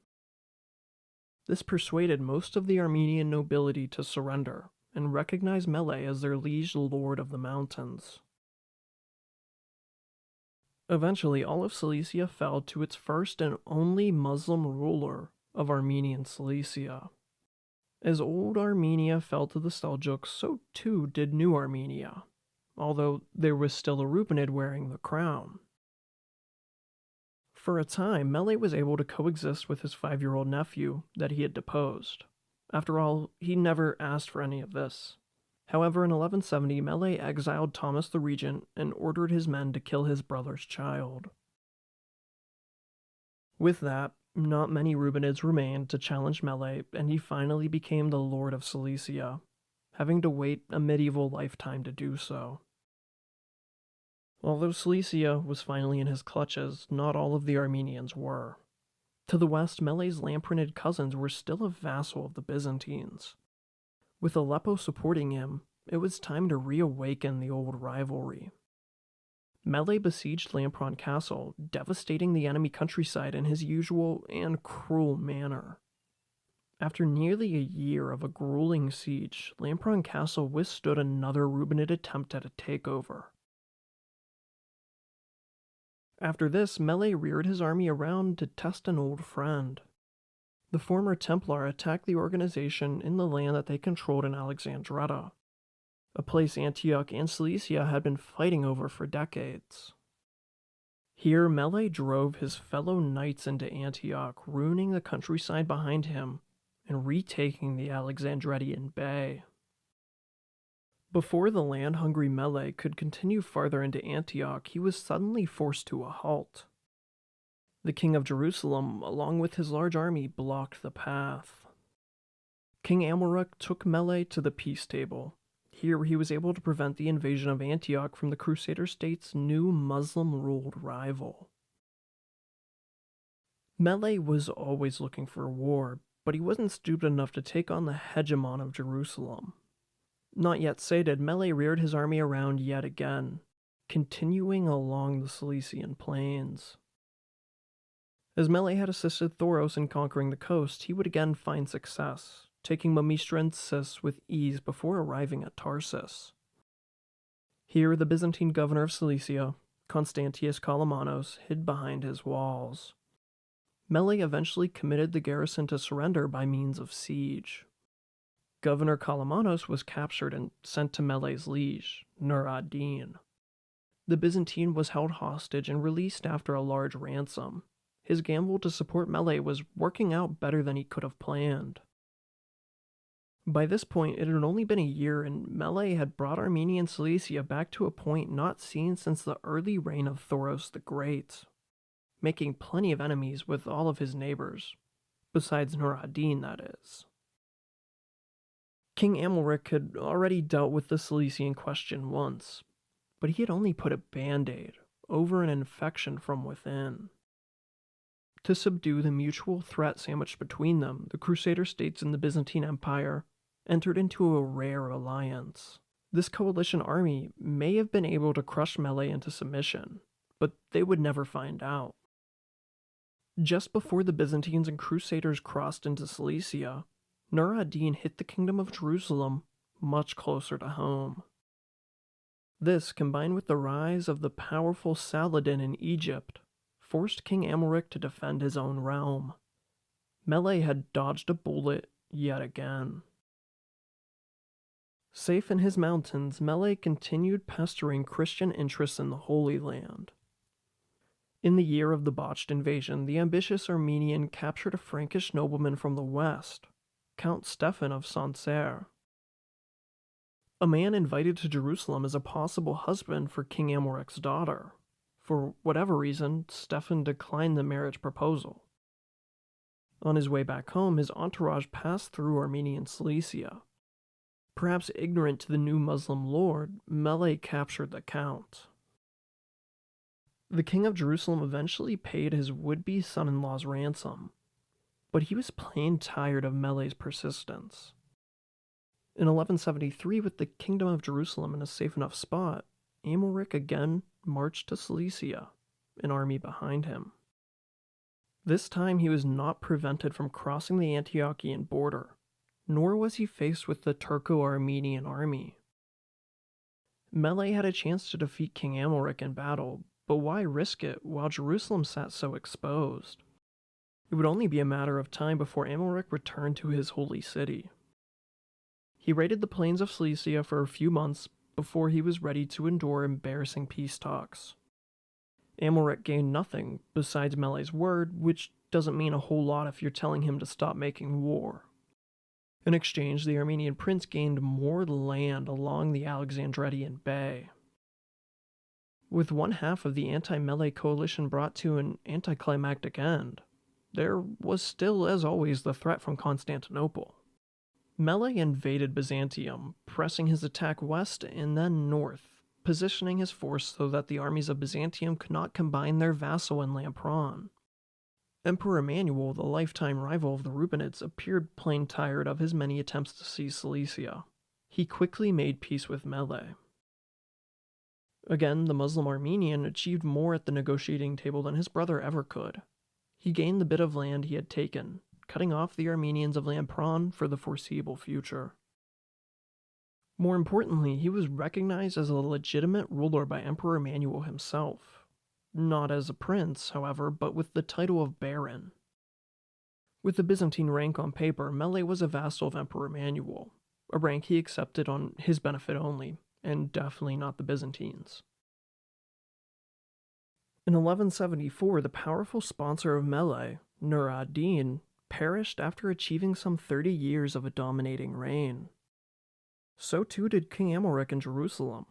This persuaded most of the Armenian nobility to surrender and recognize Mele as their liege lord of the mountains. Eventually, all of Cilicia fell to its first and only Muslim ruler of Armenian Cilicia. As old Armenia fell to the Seljuks, so too did New Armenia, although there was still a Rubenid wearing the crown. For a time, Mele was able to coexist with his 5-year-old nephew that he had deposed. After all, he never asked for any of this. However, in 1170, Mele exiled Thomas the Regent and ordered his men to kill his brother's child. With that, not many Rubenids remained to challenge Mele, and he finally became the Lord of Cilicia, having to wait a medieval lifetime to do so. Although Cilicia was finally in his clutches, not all of the Armenians were. To the west, Mele's Lamprinid cousins were still a vassal of the Byzantines. With Aleppo supporting him, it was time to reawaken the old rivalry. Mele besieged Lampron Castle, devastating the enemy countryside in his usual and cruel manner. After nearly a year of a grueling siege, Lampron Castle withstood another Rubenid attempt at a takeover. After this, Mele reared his army around to test an old friend. The former Templar attacked the organization in the land that they controlled in Alexandretta, a place Antioch and Cilicia had been fighting over for decades. Here, Mele drove his fellow knights into Antioch, ruining the countryside behind him and retaking the Alexandrettian Bay. Before the land-hungry Mele could continue farther into Antioch, he was suddenly forced to a halt. The king of Jerusalem, along with his large army, blocked the path. King Amalric took Mele to the peace table. Here he was able to prevent the invasion of Antioch from the Crusader state's new Muslim-ruled rival. Mele was always looking for war, but he wasn't stupid enough to take on the hegemon of Jerusalem. Not yet sated, Mele reared his army around yet again, continuing along the Cilician plains. As Mele had assisted Thoros in conquering the coast, he would again find success, taking Mamistra and Sis with ease before arriving at Tarsus. Here, the Byzantine governor of Cilicia, Constantius Kalamanos, hid behind his walls. Mele eventually committed the garrison to surrender by means of siege. Governor Kalamanos was captured and sent to Mele's liege, Nur ad-Din. The Byzantine was held hostage and released after a large ransom. His gamble to support Mele was working out better than he could have planned. By this point, it had only been a year, and Mele had brought Armenian Cilicia back to a point not seen since the early reign of Thoros the Great, making plenty of enemies with all of his neighbors, besides Nur ad-Din, that is. King Amalric had already dealt with the Cilician question once, but he had only put a band-aid over an infection from within. To subdue the mutual threat sandwiched between them, the Crusader states and the Byzantine Empire entered into a rare alliance. This coalition army may have been able to crush Mele into submission, but they would never find out. Just before the Byzantines and Crusaders crossed into Cilicia, Nur ad-Din hit the Kingdom of Jerusalem much closer to home. This, combined with the rise of the powerful Saladin in Egypt, forced King Amalric to defend his own realm. Mele had dodged a bullet yet again. Safe in his mountains, Mele continued pestering Christian interests in the Holy Land. In the year of the botched invasion, the ambitious Armenian captured a Frankish nobleman from the west, Count Stephen of Sancerre, a man invited to Jerusalem as a possible husband for King Amalric's daughter. For whatever reason, Stephen declined the marriage proposal. On his way back home, his entourage passed through Armenian Cilicia. Perhaps ignorant to the new Muslim lord, Mele captured the count. The king of Jerusalem eventually paid his would-be son-in-law's ransom, but he was plain tired of Mele's persistence. In 1173, with the kingdom of Jerusalem in a safe enough spot, Amalric again marched to Cilicia, an army behind him. This time he was not prevented from crossing the Antiochian border, nor was he faced with the Turco-Armenian army. Mele had a chance to defeat King Amalric in battle, but why risk it while Jerusalem sat so exposed? It would only be a matter of time before Amalric returned to his holy city. He raided the plains of Cilicia for a few months before he was ready to endure embarrassing peace talks. Amalric gained nothing besides Mele's word, which doesn't mean a whole lot if you're telling him to stop making war. In exchange, the Armenian prince gained more land along the Alexandrian Bay. With one half of the anti-Mele coalition brought to an anticlimactic end, there was still, as always, the threat from Constantinople. Mele invaded Byzantium, pressing his attack west and then north, positioning his force so that the armies of Byzantium could not combine their vassal in Lampron. Emperor Emmanuel, the lifetime rival of the Rubinids, appeared plain tired of his many attempts to seize Cilicia. He quickly made peace with Mele. Again, the Muslim Armenian achieved more at the negotiating table than his brother ever could. He gained the bit of land he had taken, cutting off the Armenians of Lampron for the foreseeable future. More importantly, he was recognized as a legitimate ruler by Emperor Emmanuel himself. Not as a prince, however, but with the title of Baron. With the Byzantine rank on paper, Mele was a vassal of Emperor Emmanuel, a rank he accepted on his benefit only, and definitely not the Byzantines. In 1174, the powerful sponsor of Mele, Nur ad-Din, perished after achieving some 30 years of a dominating reign. So too did King Amalric in Jerusalem.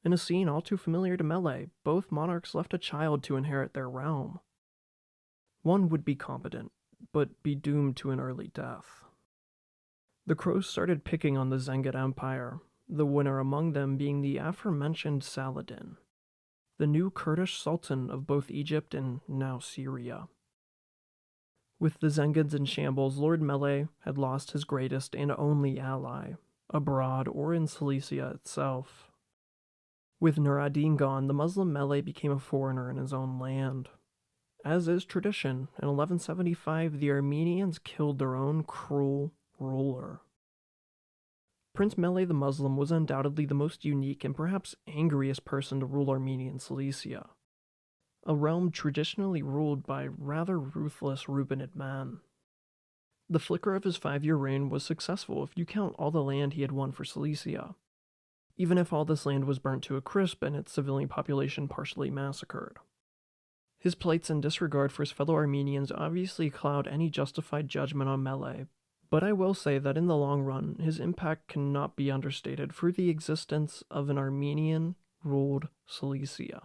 In a scene all too familiar to Mele, both monarchs left a child to inherit their realm. One would be competent, but be doomed to an early death. The crows started picking on the Zengid Empire, the winner among them being the aforementioned Saladin, the new Kurdish sultan of both Egypt and now Syria. With the Zengids in shambles, Lord Mele had lost his greatest and only ally, abroad or in Cilicia itself. With Nur ad-Din gone, the Muslim Mele became a foreigner in his own land. As is tradition, in 1175 the Armenians killed their own cruel ruler. Prince Mele the Muslim was undoubtedly the most unique and perhaps angriest person to rule Armenian Cilicia, a realm traditionally ruled by rather ruthless Rubenid men. The flicker of his 5-year reign was successful if you count all the land he had won for Cilicia, even if all this land was burnt to a crisp and its civilian population partially massacred. His plights and disregard for his fellow Armenians obviously cloud any justified judgment on Mele, but I will say that in the long run, his impact cannot be understated for the existence of an Armenian-ruled Cilicia.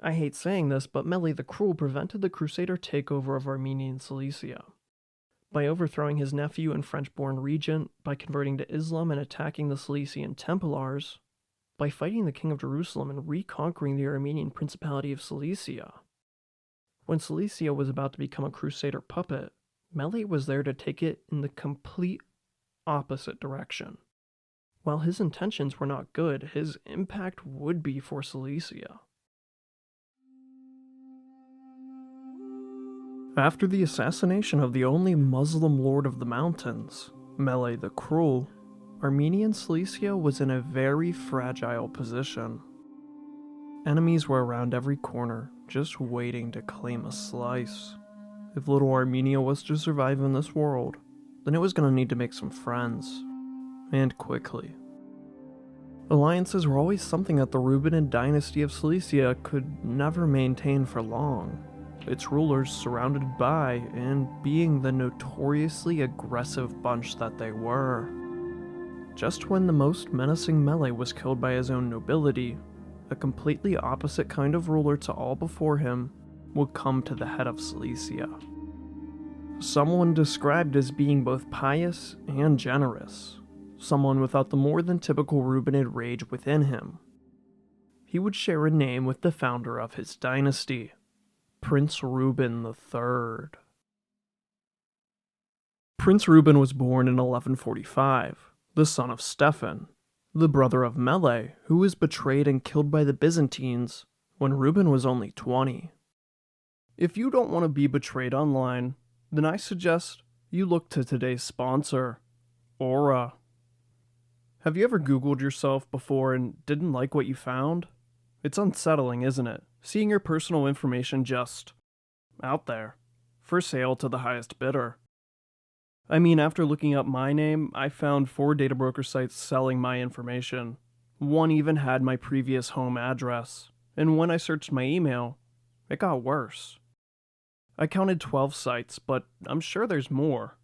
I hate saying this, but Mele the Cruel prevented the Crusader takeover of Armenian Cilicia. By overthrowing his nephew and French-born regent, by converting to Islam and attacking the Cilician Templars, by fighting the King of Jerusalem and reconquering the Armenian Principality of Cilicia. When Cilicia was about to become a Crusader puppet, Mele was there to take it in the complete opposite direction. While his intentions were not good, his impact would be for Cilicia. After the assassination of the only Muslim lord of the mountains, Mele the Cruel, Armenian Cilicia was in a very fragile position. Enemies were around every corner, just waiting to claim a slice. If little Armenia was to survive in this world, then it was going to need to make some friends, and quickly. Alliances were always something that the Rubenid dynasty of Cilicia could never maintain for long, its rulers surrounded by and being the notoriously aggressive bunch that they were. Just when the most menacing Mele was killed by his own nobility, a completely opposite kind of ruler to all before him would come to the head of Cilicia. Someone described as being both pious and generous, someone without the more than typical Rubenid rage within him. He would share a name with the founder of his dynasty, Prince Reuben III. Prince Reuben was born in 1145, the son of Stephen, the brother of Mele, who was betrayed and killed by the Byzantines when Reuben was only 20. If you don't want to be betrayed online, then I suggest you look to today's sponsor, Aura. Have you ever Googled yourself before and didn't like what you found? It's unsettling, isn't it? Seeing your personal information just out there, for sale to the highest bidder. I mean, after looking up my name, I found 4 data broker sites selling my information. One even had my previous home address, and when I searched my email, it got worse. I counted 12 sites, but I'm sure there's more.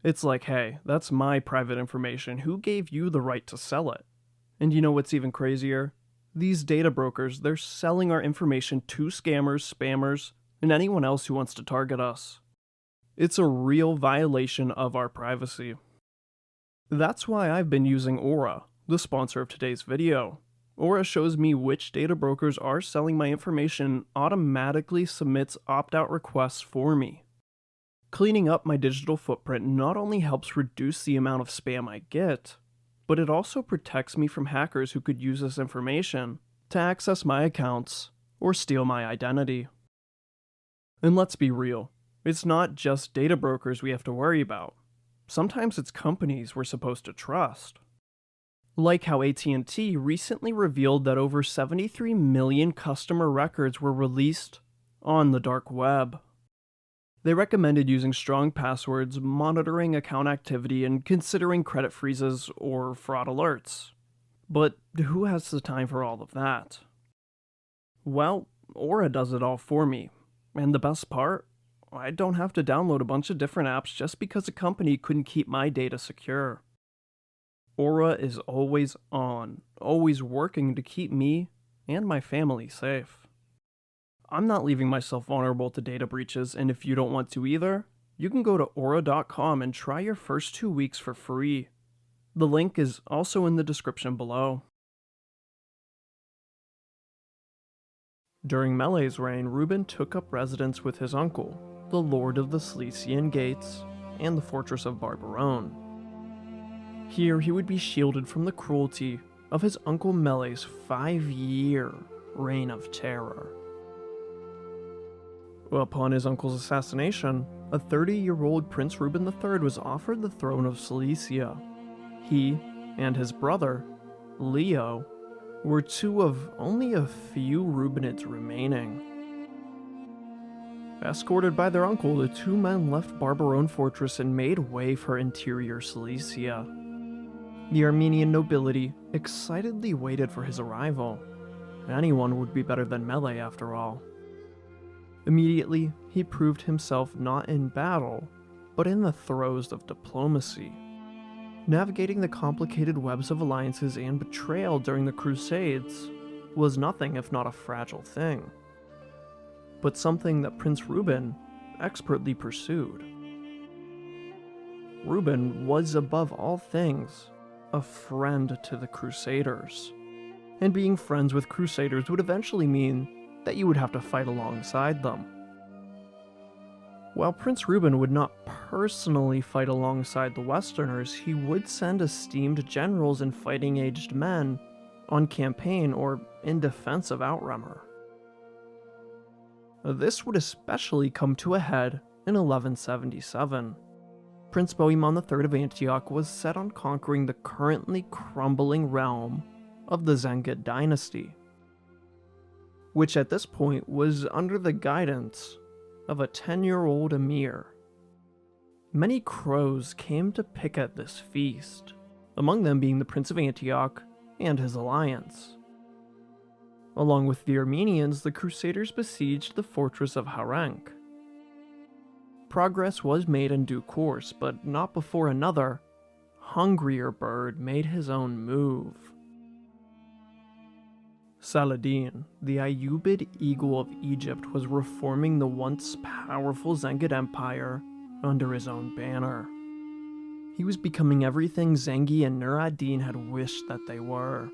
It's like, hey, that's my private information. Who gave you the right to sell it? And you know what's even crazier? These data brokers, they're selling our information to scammers, spammers, and anyone else who wants to target us. It's a real violation of our privacy. That's why I've been using Aura, the sponsor of today's video. Aura shows me which data brokers are selling my information and automatically submits opt-out requests for me. Cleaning up my digital footprint not only helps reduce the amount of spam I get, but it also protects me from hackers who could use this information to access my accounts or steal my identity. And let's be real, it's not just data brokers we have to worry about. Sometimes it's companies we're supposed to trust. Like how AT&T recently revealed that over 73 million customer records were released on the dark web. They recommended using strong passwords, monitoring account activity, and considering credit freezes or fraud alerts. But who has the time for all of that? Well, Aura does it all for me. And the best part? I don't have to download a bunch of different apps just because a company couldn't keep my data secure. Aura is always on, always working to keep me and my family safe. I'm not leaving myself vulnerable to data breaches, and if you don't want to either, you can go to aura.com and try your first 2 weeks for free. The link is also in the description below. During Mele's reign, Reuben took up residence with his uncle, the Lord of the Cilician Gates, and the fortress of Barbarone. Here he would be shielded from the cruelty of his uncle Mele's 5-year reign of terror. Upon his uncle's assassination, a 30-year-old Prince Reuben III was offered the throne of Cilicia. He and his brother, Leo, were two of only a few Reubenids remaining. Escorted by their uncle, the two men left Barbarone Fortress and made way for interior Cilicia. The Armenian nobility excitedly waited for his arrival. Anyone would be better than Mele after all. Immediately, he proved himself not in battle, but in the throes of diplomacy. Navigating the complicated webs of alliances and betrayal during the Crusades was nothing if not a fragile thing, but something that Prince Reuben expertly pursued. Reuben was above all things a friend to the Crusaders, and being friends with Crusaders would eventually mean that you would have to fight alongside them. While Prince Reuben would not personally fight alongside the Westerners, he would send esteemed generals and fighting-aged men on campaign or in defense of Outremer. This would especially come to a head in 1177. Prince Bohemond III of Antioch was set on conquering the currently crumbling realm of the Zengid dynasty, which at this point was under the guidance of a 10-year-old emir. Many crows came to pick at this feast, among them being the Prince of Antioch and his alliance. Along with the Armenians, the Crusaders besieged the fortress of Harenk. Progress was made in due course, but not before another, hungrier bird made his own move. Saladin, the Ayyubid eagle of Egypt, was reforming the once powerful Zengid Empire under his own banner. He was becoming everything Zengi and Nur ad-Din had wished that they were.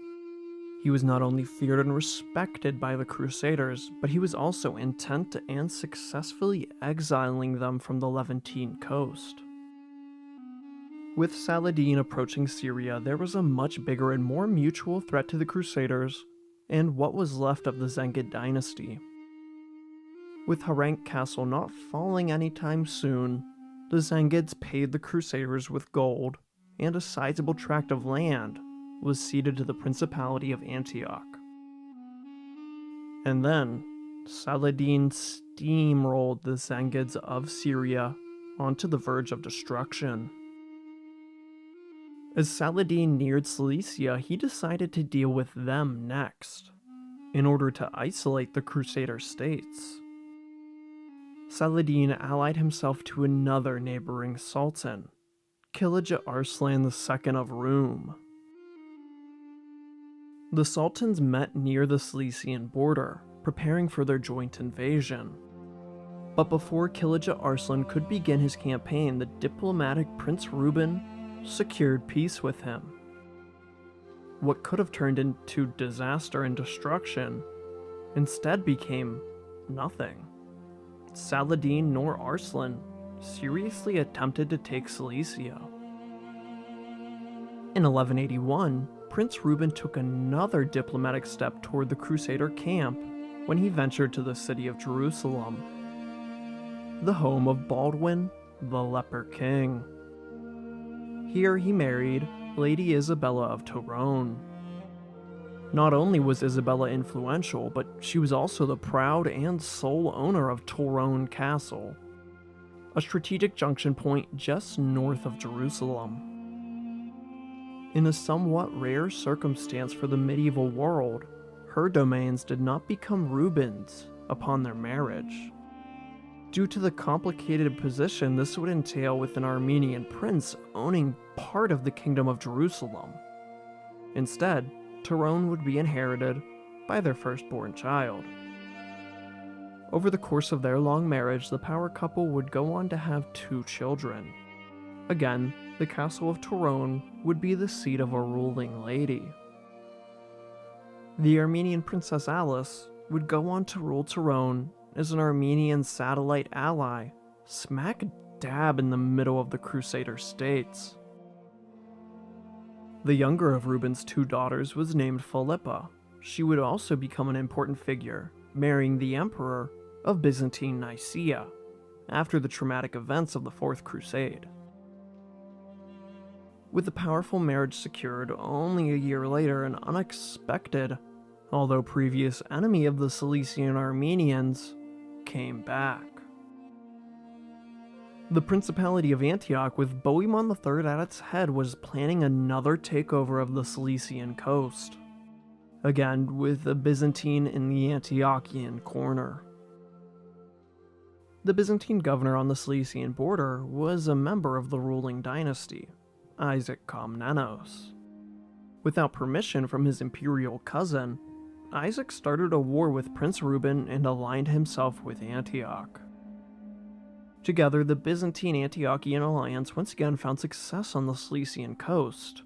He was not only feared and respected by the Crusaders, but he was also intent and successfully exiling them from the Levantine coast. With Saladin approaching Syria, there was a much bigger and more mutual threat to the Crusaders and what was left of the Zengid dynasty. With Harenk Castle not falling anytime soon, the Zengids paid the Crusaders with gold, and a sizable tract of land was ceded to the Principality of Antioch. And then, Saladin steamrolled the Zengids of Syria onto the verge of destruction. As Saladin neared Cilicia, he decided to deal with them next, in order to isolate the Crusader states. Saladin allied himself to another neighboring sultan, Kilij Arslan II of Rum. The sultans met near the Cilician border, preparing for their joint invasion. But before Kilij Arslan could begin his campaign, the diplomatic Prince Reuben secured peace with him. What could have turned into disaster and destruction instead became nothing. Saladin nor Arslan seriously attempted to take Cilicia. In 1181, Prince Reuben took another diplomatic step toward the Crusader camp when he ventured to the city of Jerusalem, the home of Baldwin, the Leper King. Here he married Lady Isabella of Tyrone. Not only was Isabella influential, but she was also the proud and sole owner of Tyrone Castle, a strategic junction point just north of Jerusalem. In a somewhat rare circumstance for the medieval world, her domains did not become Reuben's upon their marriage. Due to the complicated position this would entail with an Armenian prince owning part of the Kingdom of Jerusalem. Instead, Tyrone would be inherited by their firstborn child. Over the course of their long marriage, the power couple would go on to have 2 children. Again, the castle of Tyrone would be the seat of a ruling lady. The Armenian Princess Alice would go on to rule Tyrone as an Armenian satellite ally, smack dab in the middle of the Crusader states. The younger of Reuben's 2 daughters was named Philippa. She would also become an important figure, marrying the emperor of Byzantine Nicaea after the traumatic events of the Fourth Crusade. With the powerful marriage secured, only a year later an unexpected, although previous enemy of the Cilician Armenians, came back. The Principality of Antioch, with Bohemond III at its head, was planning another takeover of the Cilician coast, again with the Byzantine in the Antiochian corner. The Byzantine governor on the Cilician border was a member of the ruling dynasty, Isaac Komnenos. Without permission from his imperial cousin, Isaac started a war with Prince Reuben and aligned himself with Antioch. Together, the Byzantine-Antiochian alliance once again found success on the Cilician coast,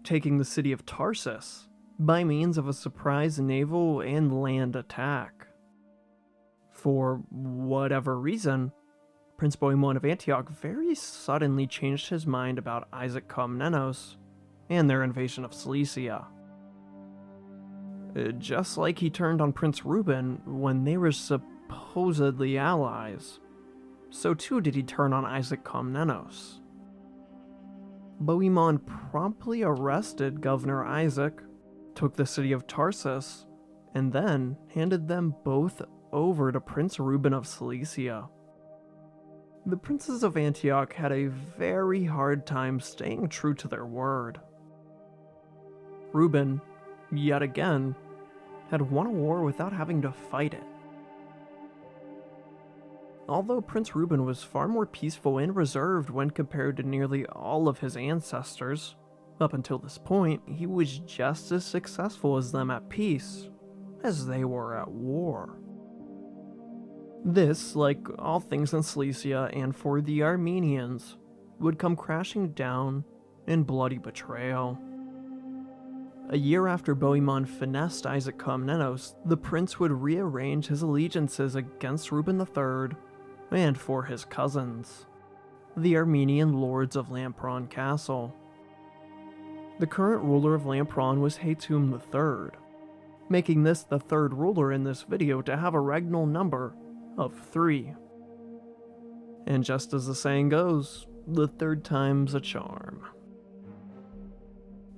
taking the city of Tarsus by means of a surprise naval and land attack. For whatever reason, Prince Bohemond of Antioch very suddenly changed his mind about Isaac Komnenos and their invasion of Cilicia. Just like he turned on Prince Reuben when they were supposedly allies, so too did he turn on Isaac Komnenos. Bohemond promptly arrested Governor Isaac, took the city of Tarsus, and then handed them both over to Prince Reuben of Cilicia. The princes of Antioch had a very hard time staying true to their word. Reuben, yet again, had won a war without having to fight it. Although Prince Reuben was far more peaceful and reserved when compared to nearly all of his ancestors, up until this point, he was just as successful as them at peace as they were at war. This, like all things in Cilicia and for the Armenians, would come crashing down in bloody betrayal. A year after Bohemond finessed Isaac Komnenos, the prince would rearrange his allegiances against Reuben III and for his cousins, the Armenian lords of Lampron Castle. The current ruler of Lampron was Hatum III, making this the third ruler in this video to have a regnal number of 3. And just as the saying goes, the third time's a charm.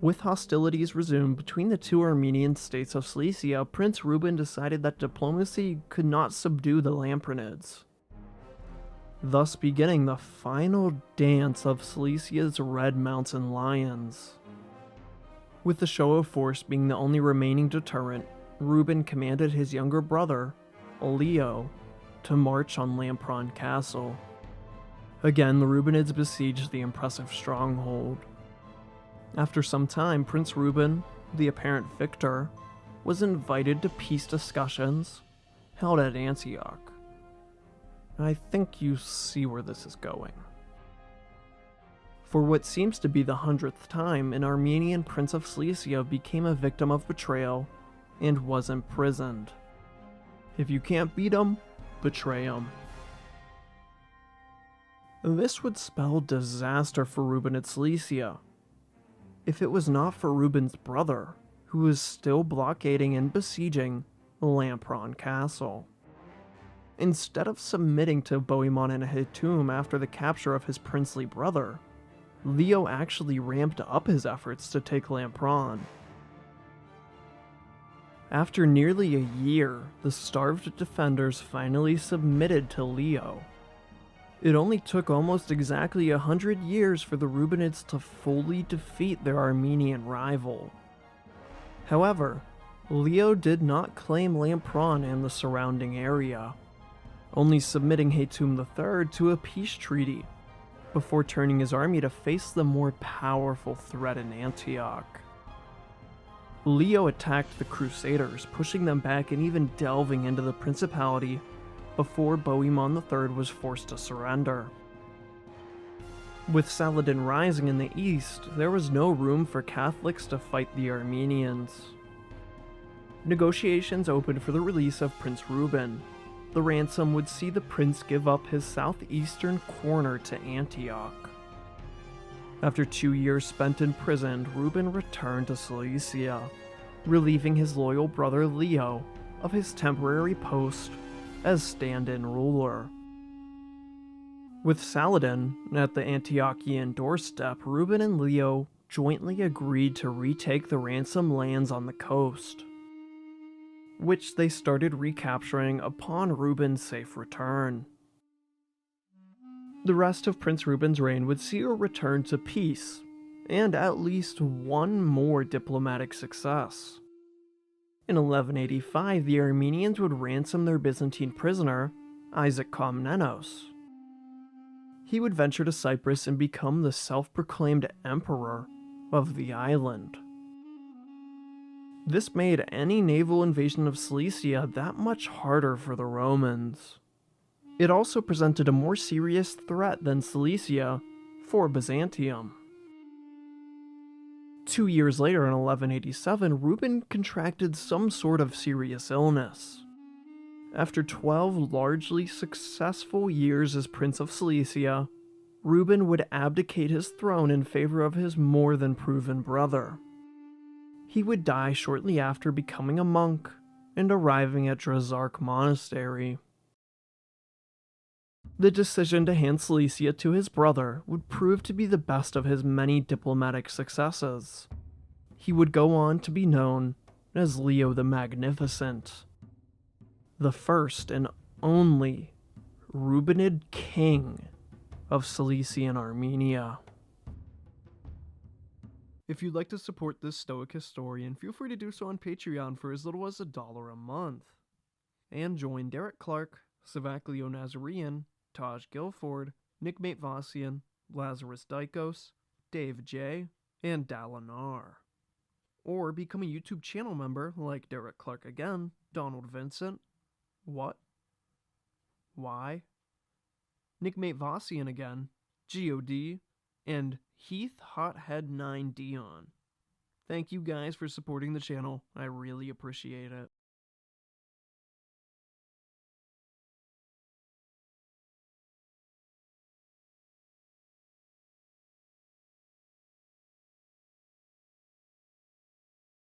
With hostilities resumed between the 2 Armenian states of Cilicia, Prince Reuben decided that diplomacy could not subdue the Lampronids, thus beginning the final dance of Cilicia's Red Mountain Lions. With the show of force being the only remaining deterrent, Reuben commanded his younger brother, Leo, to march on Lampron Castle. Again, the Reubenids besieged the impressive stronghold. After some time, Prince Reuben, the apparent victor, was invited to peace discussions held at Antioch. I think you see where this is going. For what seems to be the 100th time, an Armenian prince of Cilicia became a victim of betrayal and was imprisoned. If you can't beat him, betray him. This would spell disaster for Reuben at Cilicia, if it was not for Reuben's brother, who was still blockading and besieging Lampron Castle. Instead of submitting to Bohemond and Hatum after the capture of his princely brother, Leo actually ramped up his efforts to take Lampron. After nearly a year, the starved defenders finally submitted to Leo. It only took almost exactly 100 years for the Reubenids to fully defeat their Armenian rival. However, Leo did not claim Lampron and the surrounding area, only submitting Hatum III to a peace treaty, before turning his army to face the more powerful threat in Antioch. Leo attacked the Crusaders, pushing them back and even delving into the Principality before Bohemond III was forced to surrender. With Saladin rising in the east, there was no room for Catholics to fight the Armenians. Negotiations opened for the release of Prince Ruben. The ransom would see the prince give up his southeastern corner to Antioch. After 2 years spent in prison, Ruben returned to Cilicia, relieving his loyal brother Leo of his temporary post as stand-in ruler. With Saladin at the Antiochian doorstep, Ruben and Leo jointly agreed to retake the ransom lands on the coast, which they started recapturing upon Ruben's safe return. The rest of Prince Ruben's reign would see a return to peace, and at least one more diplomatic success. In 1185, the Armenians would ransom their Byzantine prisoner, Isaac Komnenos. He would venture to Cyprus and become the self-proclaimed emperor of the island. This made any naval invasion of Cilicia that much harder for the Romans. It also presented a more serious threat than Cilicia for Byzantium. 2 years later, in 1187, Ruben contracted some sort of serious illness. After 12 largely successful years as Prince of Cilicia, Ruben would abdicate his throne in favor of his more than proven brother. He would die shortly after becoming a monk and arriving at Drazark Monastery. The decision to hand Cilicia to his brother would prove to be the best of his many diplomatic successes. He would go on to be known as Leo the Magnificent, the first and only Rubenid king of Cilician Armenia. If you'd like to support this stoic historian, feel free to do so on Patreon for as little as $1 a month. And join Derek Clark, Savaclio Nazarian, Taj Guilford, Nickmate Vossian, Lazarus Dikos, Dave J, and Dalinar. Or become a YouTube channel member like Derek Clark again, Donald Vincent, What? Why? Nickmate Vossian again, GOD, and Heath Hothead 9 Dion. Thank you guys for supporting the channel, I really appreciate it.